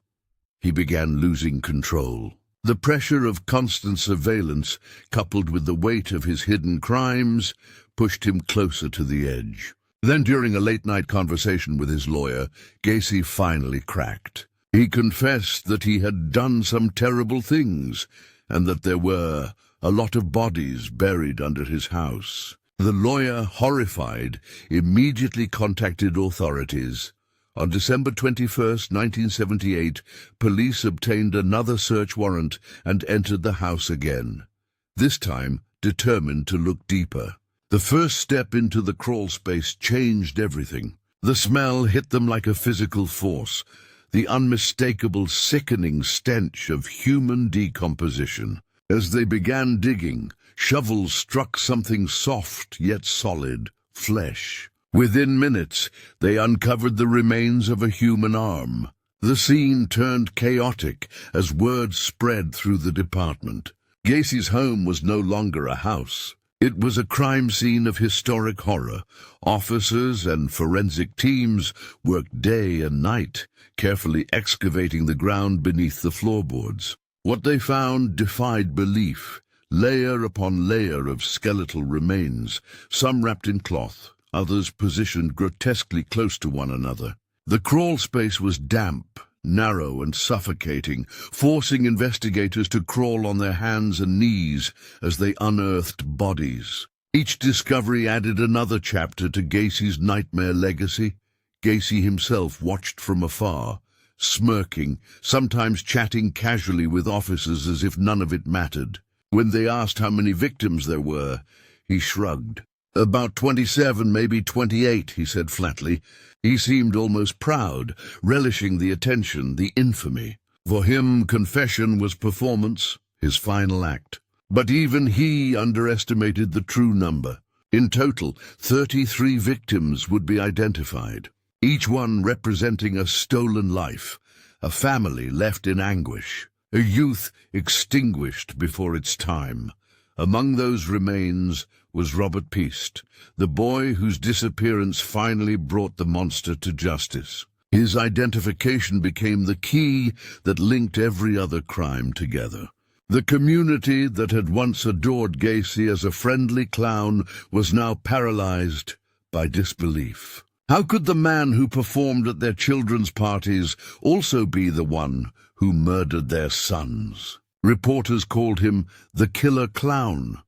He began losing control. The pressure of constant surveillance, coupled with the weight of his hidden crimes, pushed him closer to the edge. Then, during a late-night conversation with his lawyer, Gacy finally cracked. He confessed that he had done some terrible things, and that there were a lot of bodies buried under his house. The lawyer, horrified, immediately contacted authorities. On December 21st, 1978, police obtained another search warrant and entered the house again, this time determined to look deeper. The first step into the crawl space changed everything. The smell hit them like a physical force, the unmistakable, sickening stench of human decomposition. As they began digging, shovels struck something soft yet solid, flesh. Within minutes, they uncovered the remains of a human arm. The scene turned chaotic as word spread through the department. Gacy's home was no longer a house. It was a crime scene of historic horror. Officers and forensic teams worked day and night, carefully excavating the ground beneath the floorboards. What they found defied belief. Layer upon layer of skeletal remains, some wrapped in cloth, others positioned grotesquely close to one another. The crawl space was damp, narrow and suffocating, forcing investigators to crawl on their hands and knees as they unearthed bodies. Each discovery added another chapter to Gacy's nightmare legacy. Gacy himself watched from afar, smirking, sometimes chatting casually with officers as if none of it mattered. When they asked how many victims there were, he shrugged. "About 27, maybe 28, he said flatly. He seemed almost proud, relishing the attention, the infamy. For him, confession was performance, his final act. But even he underestimated the true number. In total, 33 victims would be identified, each one representing a stolen life, a family left in anguish, a youth extinguished before its time. Among those remains was Robert Piest, the boy whose disappearance finally brought the monster to justice. His identification became the key that linked every other crime together. The community that had once adored Gacy as a friendly clown was now paralyzed by disbelief. How could the man who performed at their children's parties also be the one who murdered their sons? Reporters called him the Killer Clown,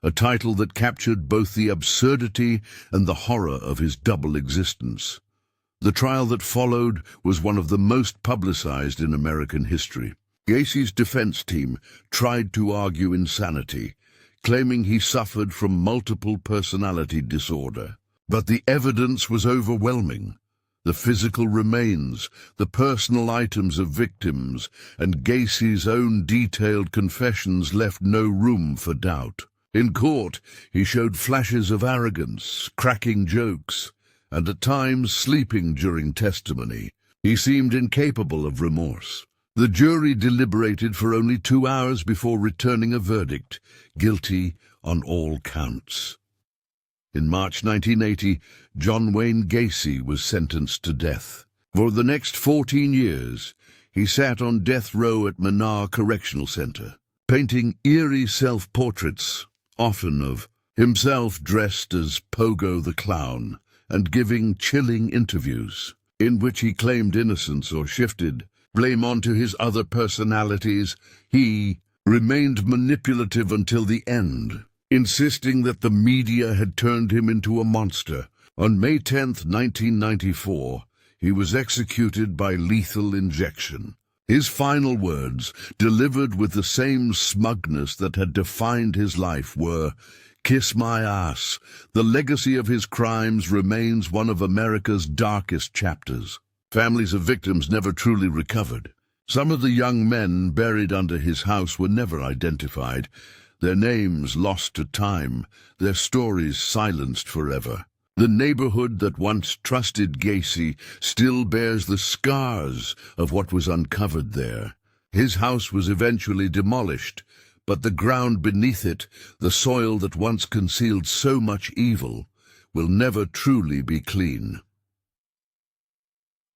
a title that captured both the absurdity and the horror of his double existence. The trial that followed was one of the most publicized in American history. Gacy's defense team tried to argue insanity, claiming he suffered from multiple personality disorder. But the evidence was overwhelming. The physical remains, the personal items of victims, and Gacy's own detailed confessions left no room for doubt. In court, he showed flashes of arrogance, cracking jokes, and at times sleeping during testimony. He seemed incapable of remorse. The jury deliberated for only 2 hours before returning a verdict, guilty on all counts. In March 1980, John Wayne Gacy was sentenced to death. For the next 14 years, he sat on death row at Menard Correctional Center, painting eerie self-portraits, often of himself dressed as Pogo the Clown, and giving chilling interviews, in which he claimed innocence or shifted blame onto his other personalities. He remained manipulative until the end, insisting that the media had turned him into a monster. On May 10, 1994, he was executed by lethal injection. His final words, delivered with the same smugness that had defined his life, were, "Kiss my ass." The legacy of his crimes remains one of America's darkest chapters. Families of victims never truly recovered. Some of the young men buried under his house were never identified, their names lost to time, their stories silenced forever. The neighborhood that once trusted Gacy still bears the scars of what was uncovered there. His house was eventually demolished, but the ground beneath it, the soil that once concealed so much evil, will never truly be clean.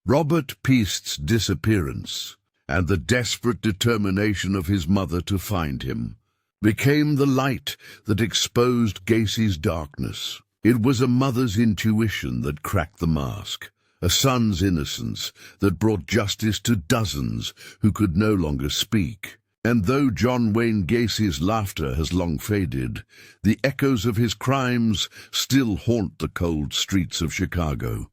Robert Piest's disappearance, and the desperate determination of his mother to find him, became the light that exposed Gacy's darkness. It was a mother's intuition that cracked the mask, a son's innocence that brought justice to dozens who could no longer speak. And though John Wayne Gacy's laughter has long faded, the echoes of his crimes still haunt the cold streets of Chicago,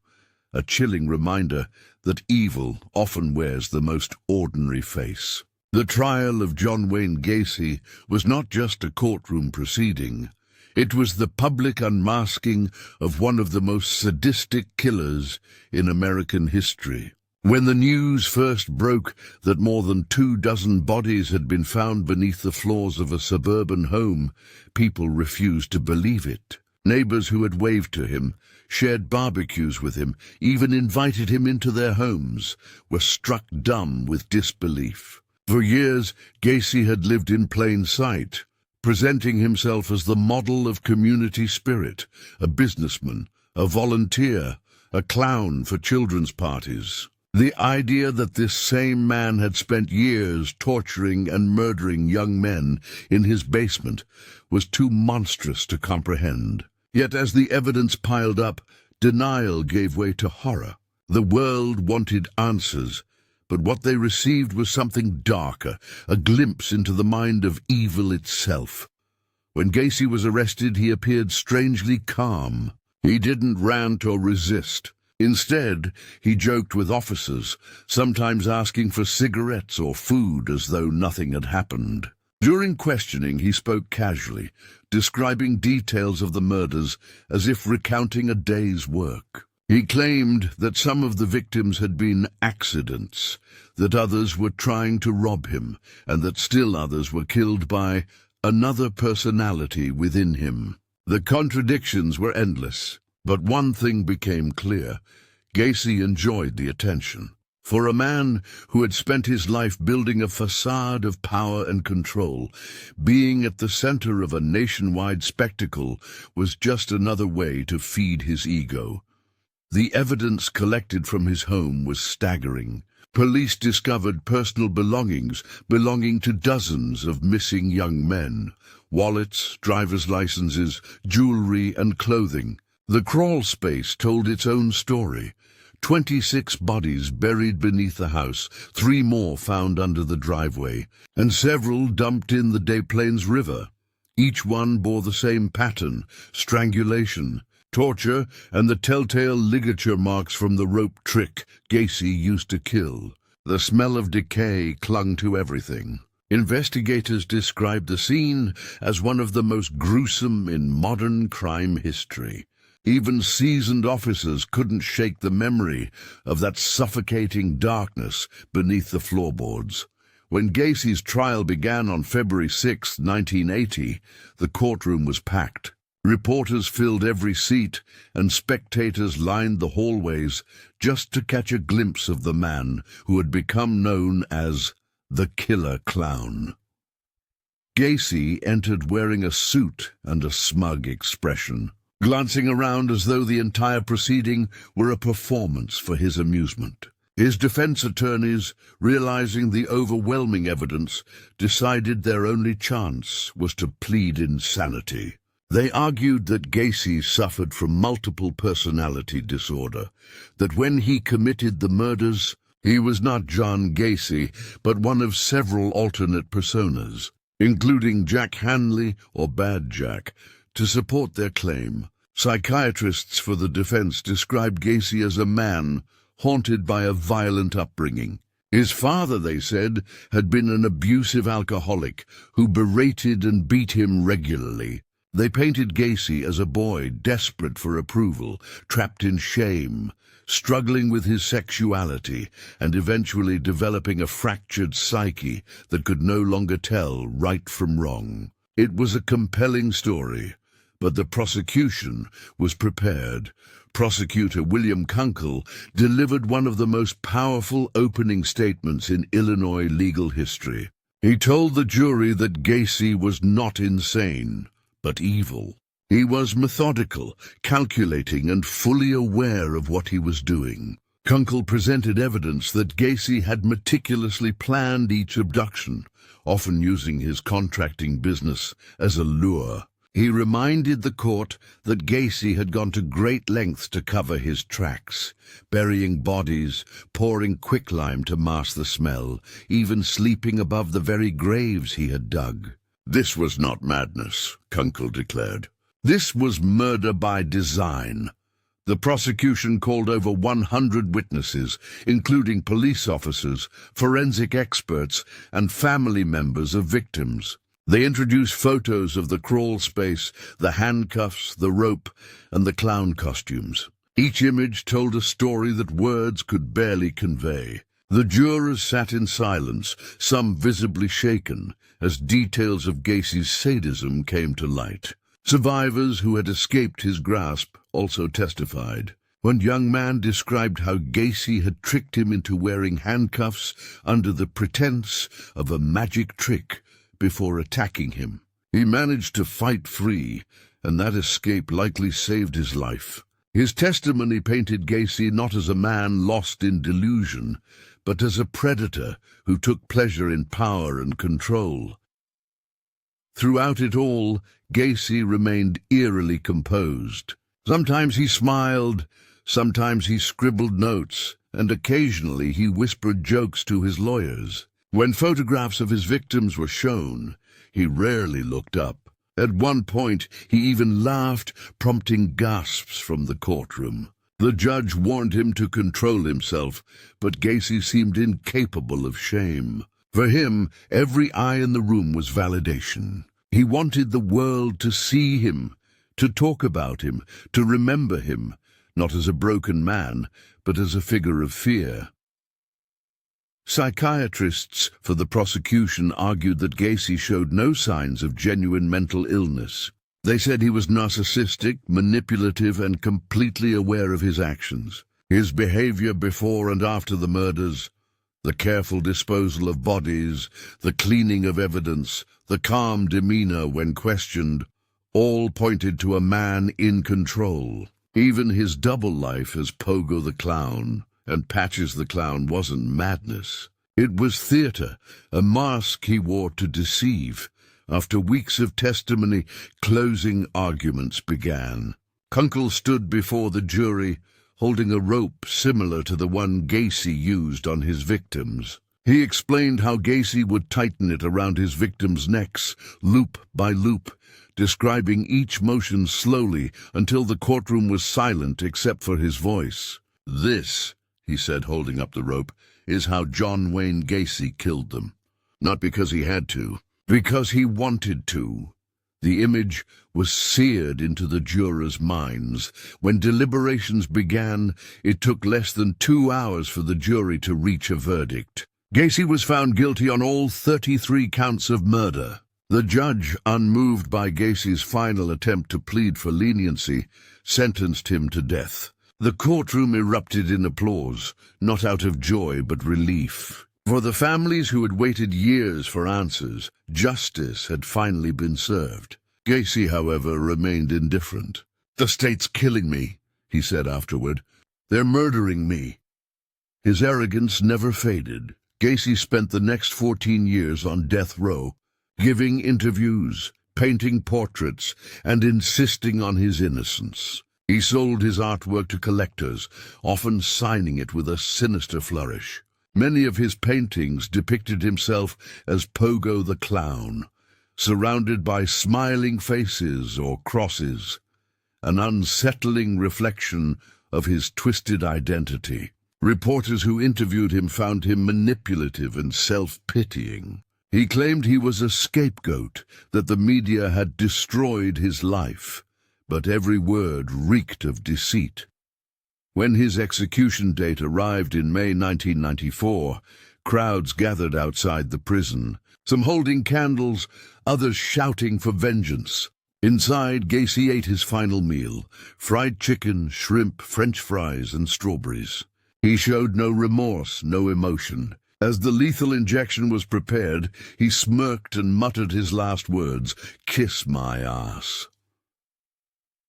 a chilling reminder that evil often wears the most ordinary face. The trial of John Wayne Gacy was not just a courtroom proceeding. It was the public unmasking of one of the most sadistic killers in American history. When the news first broke that more than 24 bodies had been found beneath the floors of a suburban home, people refused to believe it. Neighbors who had waved to him, shared barbecues with him, even invited him into their homes, were struck dumb with disbelief. For years, Gacy had lived in plain sight, presenting himself as the model of community spirit, a businessman, a volunteer, a clown for children's parties. The idea that this same man had spent years torturing and murdering young men in his basement was too monstrous to comprehend. Yet as the evidence piled up, denial gave way to horror. The world wanted answers, but what they received was something darker, a glimpse into the mind of evil itself. When Gacy was arrested, he appeared strangely calm. He didn't rant or resist. Instead, he joked with officers, sometimes asking for cigarettes or food as though nothing had happened. During questioning, he spoke casually, describing details of the murders as if recounting a day's work. He claimed that some of the victims had been accidents, that others were trying to rob him, and that still others were killed by another personality within him. The contradictions were endless. But one thing became clear. Gacy enjoyed the attention. For a man who had spent his life building a facade of power and control, being at the center of a nationwide spectacle was just another way to feed his ego. The evidence collected from his home was staggering. Police discovered personal belongings belonging to dozens of missing young men. Wallets, driver's licenses, jewelry, and clothing. The crawl space told its own story. 26 bodies buried beneath the house, 3 more found under the driveway, and several dumped in the Des Plaines River. Each one bore the same pattern: strangulation, torture, and the telltale ligature marks from the rope trick Gacy used to kill. The smell of decay clung to everything. Investigators described the scene as one of the most gruesome in modern crime history. Even seasoned officers couldn't shake the memory of that suffocating darkness beneath the floorboards. When Gacy's trial began on February 6, 1980, the courtroom was packed. Reporters filled every seat, and spectators lined the hallways just to catch a glimpse of the man who had become known as the Killer Clown. Gacy entered wearing a suit and a smug expression, glancing around as though the entire proceeding were a performance for his amusement. His defense attorneys, realizing the overwhelming evidence, decided their only chance was to plead insanity. They argued that Gacy suffered from multiple personality disorder, that when he committed the murders, he was not John Gacy, but one of several alternate personas, including Jack Hanley or Bad Jack. To support their claim, psychiatrists for the defense described Gacy as a man haunted by a violent upbringing. His father, they said, had been an abusive alcoholic who berated and beat him regularly. They painted Gacy as a boy desperate for approval, trapped in shame, struggling with his sexuality, and eventually developing a fractured psyche that could no longer tell right from wrong. It was a compelling story, but the prosecution was prepared. Prosecutor William Kunkel delivered one of the most powerful opening statements in Illinois legal history. He told the jury that Gacy was not insane, but evil. He was methodical, calculating, and fully aware of what he was doing. Kunkel presented evidence that Gacy had meticulously planned each abduction, often using his contracting business as a lure. He reminded the court that Gacy had gone to great lengths to cover his tracks, burying bodies, pouring quicklime to mask the smell, even sleeping above the very graves he had dug. This was not madness, Kunkel declared. This was murder by design. The prosecution called over 100 witnesses, including police officers, forensic experts, and family members of victims. They introduced photos of the crawl space, the handcuffs, the rope, and the clown costumes. Each image told a story that words could barely convey. The jurors sat in silence, some visibly shaken, as details of Gacy's sadism came to light. Survivors who had escaped his grasp also testified. One young man described how Gacy had tricked him into wearing handcuffs under the pretense of a magic trick before attacking him. He managed to fight free, and that escape likely saved his life. His testimony painted Gacy not as a man lost in delusion, but as a predator who took pleasure in power and control. Throughout it all, Gacy remained eerily composed. Sometimes he smiled, sometimes he scribbled notes, and occasionally he whispered jokes to his lawyers. When photographs of his victims were shown, he rarely looked up. At one point, he even laughed, prompting gasps from the courtroom. The judge warned him to control himself, but Gacy seemed incapable of shame. For him, every eye in the room was validation. He wanted the world to see him, to talk about him, to remember him, not as a broken man, but as a figure of fear. Psychiatrists for the prosecution argued that Gacy showed no signs of genuine mental illness. They said he was narcissistic, manipulative, and completely aware of his actions. His behavior before and after the murders, the careful disposal of bodies, the cleaning of evidence, the calm demeanor when questioned, all pointed to a man in control. Even his double life as Pogo the Clown and Patches the Clown wasn't madness. It was theater, a mask he wore to deceive. After weeks of testimony, closing arguments began. Kunkel stood before the jury, holding a rope similar to the one Gacy used on his victims. He explained how Gacy would tighten it around his victims' necks, loop by loop, describing each motion slowly until the courtroom was silent except for his voice. "This," he said, holding up the rope, "is how John Wayne Gacy killed them. Not because he had to, because he wanted to." The image was seared into the jurors' minds. When deliberations began, it took less than 2 hours for the jury to reach a verdict. Gacy was found guilty on all 33 counts of murder. The judge, unmoved by Gacy's final attempt to plead for leniency, sentenced him to death. The courtroom erupted in applause, not out of joy but relief. For the families who had waited years for answers, justice had finally been served. Gacy, however, remained indifferent. "The state's killing me," he said afterward. "They're murdering me." His arrogance never faded. Gacy spent the next 14 years on death row, giving interviews, painting portraits, and insisting on his innocence. He sold his artwork to collectors, often signing it with a sinister flourish. Many of his paintings depicted himself as Pogo the Clown, surrounded by smiling faces or crosses, an unsettling reflection of his twisted identity. Reporters who interviewed him found him manipulative and self-pitying. He claimed he was a scapegoat, that the media had destroyed his life, but every word reeked of deceit. When his execution date arrived in May 1994, crowds gathered outside the prison, some holding candles, others shouting for vengeance. Inside, Gacy ate his final meal: fried chicken, shrimp, French fries, and strawberries. He showed no remorse, no emotion. As the lethal injection was prepared, he smirked and muttered his last words: "Kiss my ass."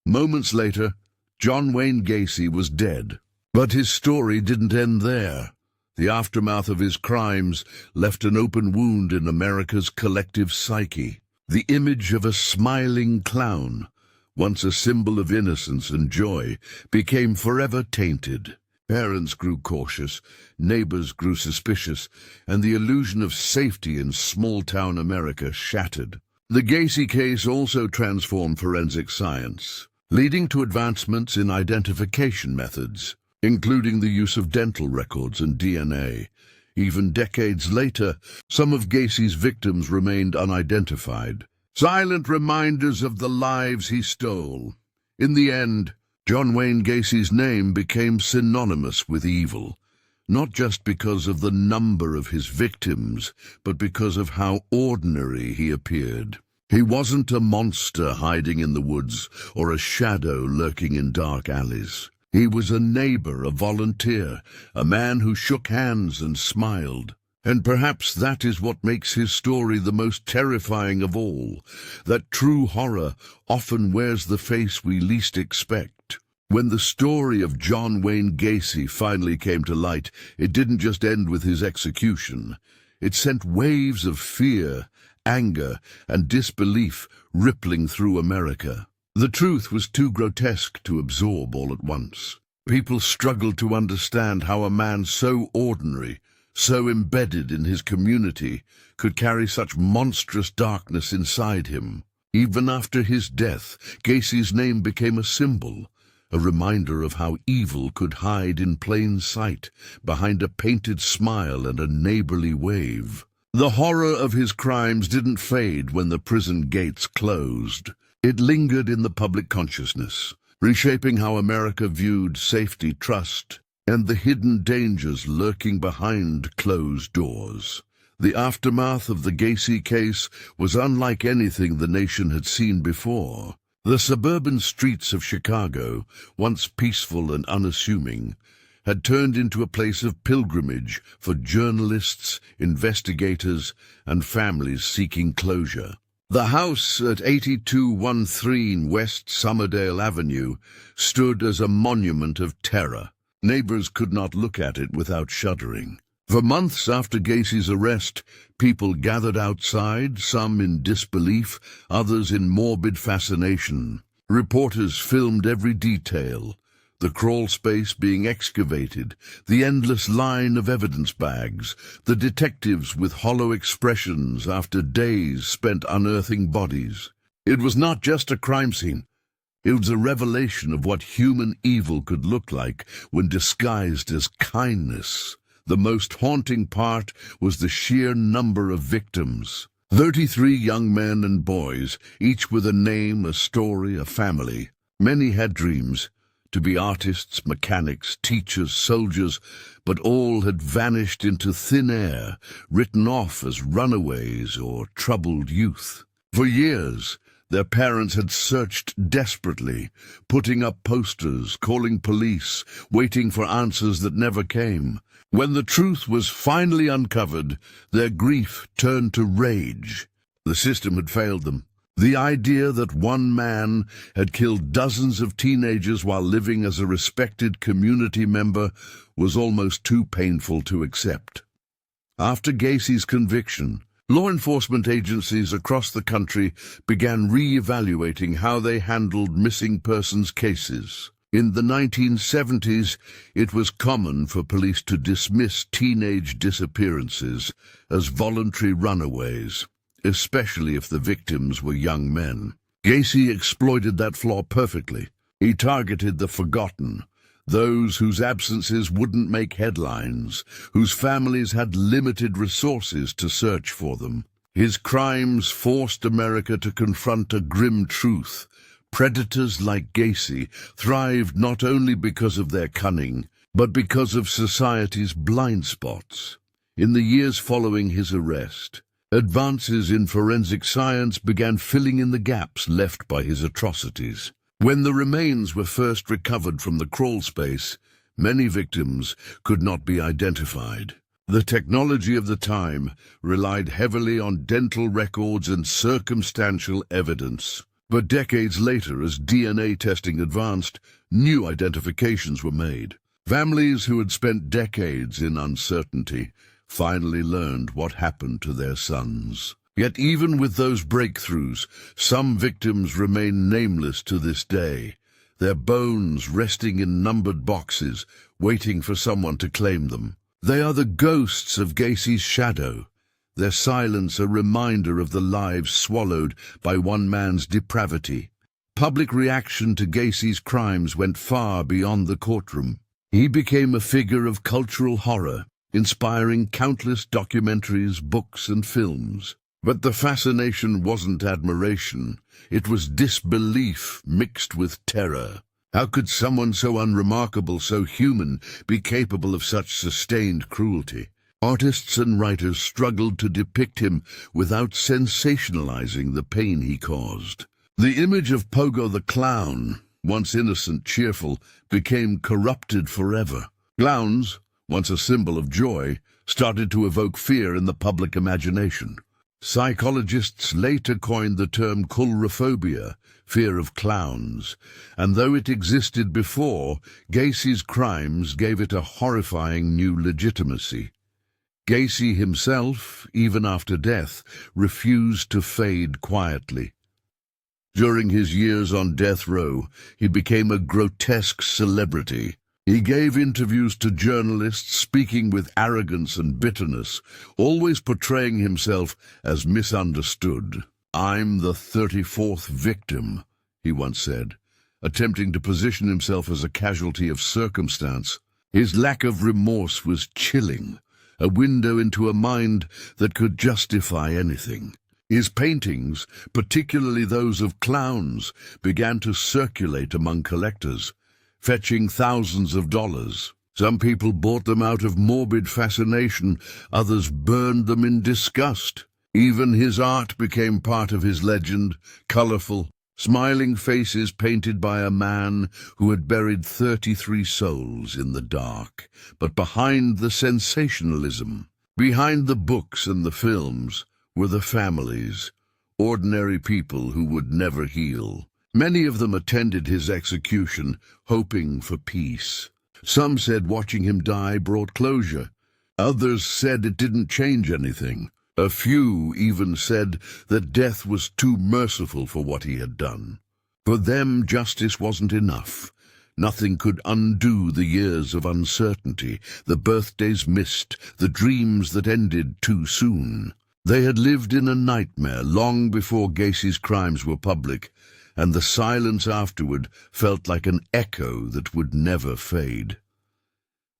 Moments later, John Wayne Gacy was dead. But his story didn't end there. The aftermath of his crimes left an open wound in America's collective psyche. The image of a smiling clown, once a symbol of innocence and joy, became forever tainted. Parents grew cautious, neighbors grew suspicious, and the illusion of safety in small-town America shattered. The Gacy case also transformed forensic science, leading to advancements in identification methods, including the use of dental records and DNA. Even decades later, some of Gacy's victims remained unidentified, silent reminders of the lives he stole. In the end, John Wayne Gacy's name became synonymous with evil, not just because of the number of his victims, but because of how ordinary he appeared. He wasn't a monster hiding in the woods or a shadow lurking in dark alleys. He was a neighbor, a volunteer, a man who shook hands and smiled. And perhaps that is what makes his story the most terrifying of all, that true horror often wears the face we least expect. When the story of John Wayne Gacy finally came to light, it didn't just end with his execution. It sent waves of fear, anger, and disbelief rippling through America. The truth was too grotesque to absorb all at once. People struggled to understand how a man so ordinary, so embedded in his community, could carry such monstrous darkness inside him. Even after his death, Gacy's name became a symbol, a reminder of how evil could hide in plain sight, behind a painted smile and a neighborly wave. The horror of his crimes didn't fade when the prison gates closed. It lingered in the public consciousness, reshaping how America viewed safety, trust, and the hidden dangers lurking behind closed doors. The aftermath of the Gacy case was unlike anything the nation had seen before. The suburban streets of Chicago, once peaceful and unassuming, had turned into a place of pilgrimage for journalists, investigators, and families seeking closure. The house at 8213 West Somerdale Avenue stood as a monument of terror. Neighbors could not look at it without shuddering. For months after Gacy's arrest, people gathered outside, some in disbelief, others in morbid fascination. Reporters filmed every detail, the crawl space being excavated, the endless line of evidence bags, the detectives with hollow expressions after days spent unearthing bodies. It was not just a crime scene. It was a revelation of what human evil could look like when disguised as kindness. The most haunting part was the sheer number of victims. 33 young men and boys, each with a name, a story, a family. Many had dreams, to be artists, mechanics, teachers, soldiers, but all had vanished into thin air, written off as runaways or troubled youth. For years, their parents had searched desperately, putting up posters, calling police, waiting for answers that never came. When the truth was finally uncovered, their grief turned to rage. The system had failed them. The idea that one man had killed dozens of teenagers while living as a respected community member was almost too painful to accept. After Gacy's conviction, law enforcement agencies across the country began re-evaluating how they handled missing persons cases. In the 1970s, it was common for police to dismiss teenage disappearances as voluntary runaways, especially if the victims were young men. Gacy exploited that flaw perfectly. He targeted the forgotten, those whose absences wouldn't make headlines, whose families had limited resources to search for them. His crimes forced America to confront a grim truth. Predators like Gacy thrived not only because of their cunning, but because of society's blind spots. In the years following his arrest, advances in forensic science began filling in the gaps left by his atrocities. When the remains were first recovered from the crawl space, many victims could not be identified. The technology of the time relied heavily on dental records and circumstantial evidence. But decades later, as DNA testing advanced, new identifications were made. Families who had spent decades in uncertainty finally learned what happened to their sons. Yet even with those breakthroughs, some victims remain nameless to this day, their bones resting in numbered boxes, waiting for someone to claim them. They are the ghosts of Gacy's shadow, their silence a reminder of the lives swallowed by one man's depravity. Public reaction to Gacy's crimes went far beyond the courtroom. He became a figure of cultural horror, inspiring countless documentaries, books, and films. But the fascination wasn't admiration. It was disbelief mixed with terror. How could someone so unremarkable, so human, be capable of such sustained cruelty? Artists and writers struggled to depict him without sensationalizing the pain he caused. The image of Pogo the Clown, once innocent, cheerful, became corrupted forever. Clowns, once a symbol of joy, started to evoke fear in the public imagination. Psychologists later coined the term coulrophobia, fear of clowns, and though it existed before, Gacy's crimes gave it a horrifying new legitimacy. Gacy himself, even after death, refused to fade quietly. During his years on death row, he became a grotesque celebrity. He gave interviews to journalists, speaking with arrogance and bitterness, always portraying himself as misunderstood. "I'm the 34th victim," he once said, attempting to position himself as a casualty of circumstance. His lack of remorse was chilling, a window into a mind that could justify anything. His paintings, particularly those of clowns, began to circulate among collectors, fetching thousands of dollars. Some people bought them out of morbid fascination, others burned them in disgust. Even his art became part of his legend, colorful, smiling faces painted by a man who had buried 33 souls in the dark. But behind the sensationalism, behind the books and the films, were the families, ordinary people who would never heal. Many of them attended his execution, hoping for peace. Some said watching him die brought closure. Others said it didn't change anything. A few even said that death was too merciful for what he had done. For them, justice wasn't enough. Nothing could undo the years of uncertainty, the birthdays missed, the dreams that ended too soon. They had lived in a nightmare long before Gacy's crimes were public, and the silence afterward felt like an echo that would never fade.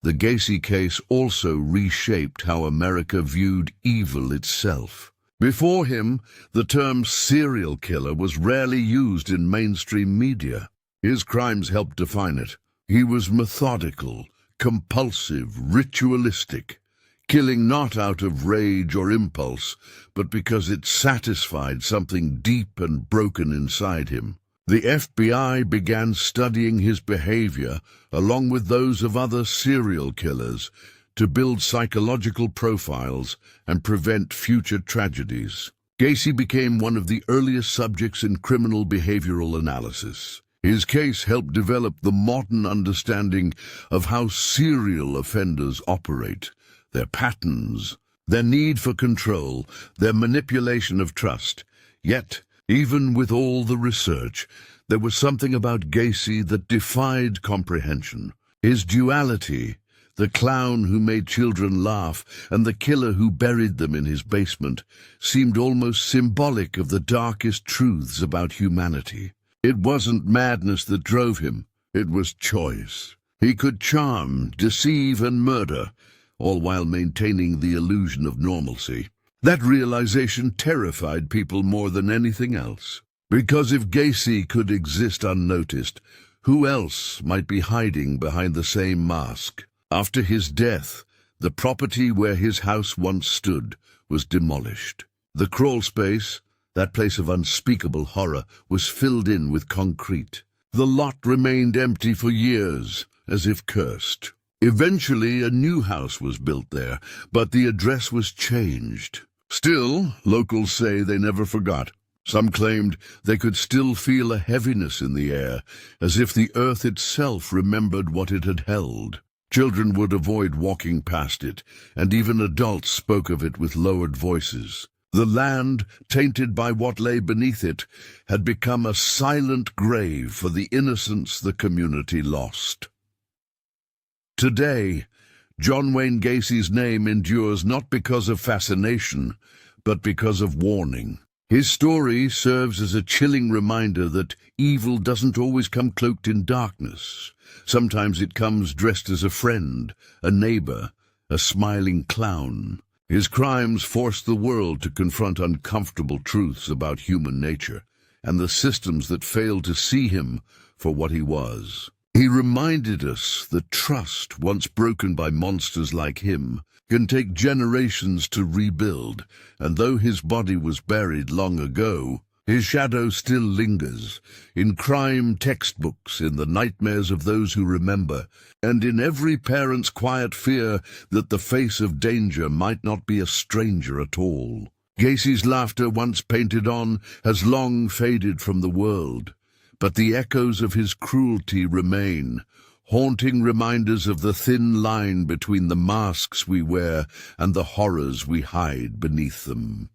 The Gacy case also reshaped how America viewed evil itself. Before him, the term serial killer was rarely used in mainstream media. His crimes helped define it. He was methodical, compulsive, ritualistic, killing not out of rage or impulse, but because it satisfied something deep and broken inside him. The FBI began studying his behavior, along with those of other serial killers, to build psychological profiles and prevent future tragedies. Gacy became one of the earliest subjects in criminal behavioral analysis. His case helped develop the modern understanding of how serial offenders operate, their patterns, their need for control, their manipulation of trust. Yet, even with all the research, there was something about Gacy that defied comprehension. His duality, the clown who made children laugh and the killer who buried them in his basement, seemed almost symbolic of the darkest truths about humanity. It wasn't madness that drove him, it was choice. He could charm, deceive, and murder, all while maintaining the illusion of normalcy. That realization terrified people more than anything else. Because if Gacy could exist unnoticed, who else might be hiding behind the same mask? After his death, the property where his house once stood was demolished. The crawl space, that place of unspeakable horror, was filled in with concrete. The lot remained empty for years, as if cursed. Eventually, a new house was built there, but the address was changed. Still, locals say they never forgot. Some claimed they could still feel a heaviness in the air, as if the earth itself remembered what it had held. Children would avoid walking past it, and even adults spoke of it with lowered voices. The land, tainted by what lay beneath it, had become a silent grave for the innocence the community lost. Today, John Wayne Gacy's name endures not because of fascination, but because of warning. His story serves as a chilling reminder that evil doesn't always come cloaked in darkness. Sometimes it comes dressed as a friend, a neighbor, a smiling clown. His crimes forced the world to confront uncomfortable truths about human nature and the systems that failed to see him for what he was. He reminded us that trust, once broken by monsters like him, can take generations to rebuild, and though his body was buried long ago, his shadow still lingers, in crime textbooks, in the nightmares of those who remember, and in every parent's quiet fear that the face of danger might not be a stranger at all. Gacy's laughter, once painted on, has long faded from the world, but the echoes of his cruelty remain, haunting reminders of the thin line between the masks we wear and the horrors we hide beneath them.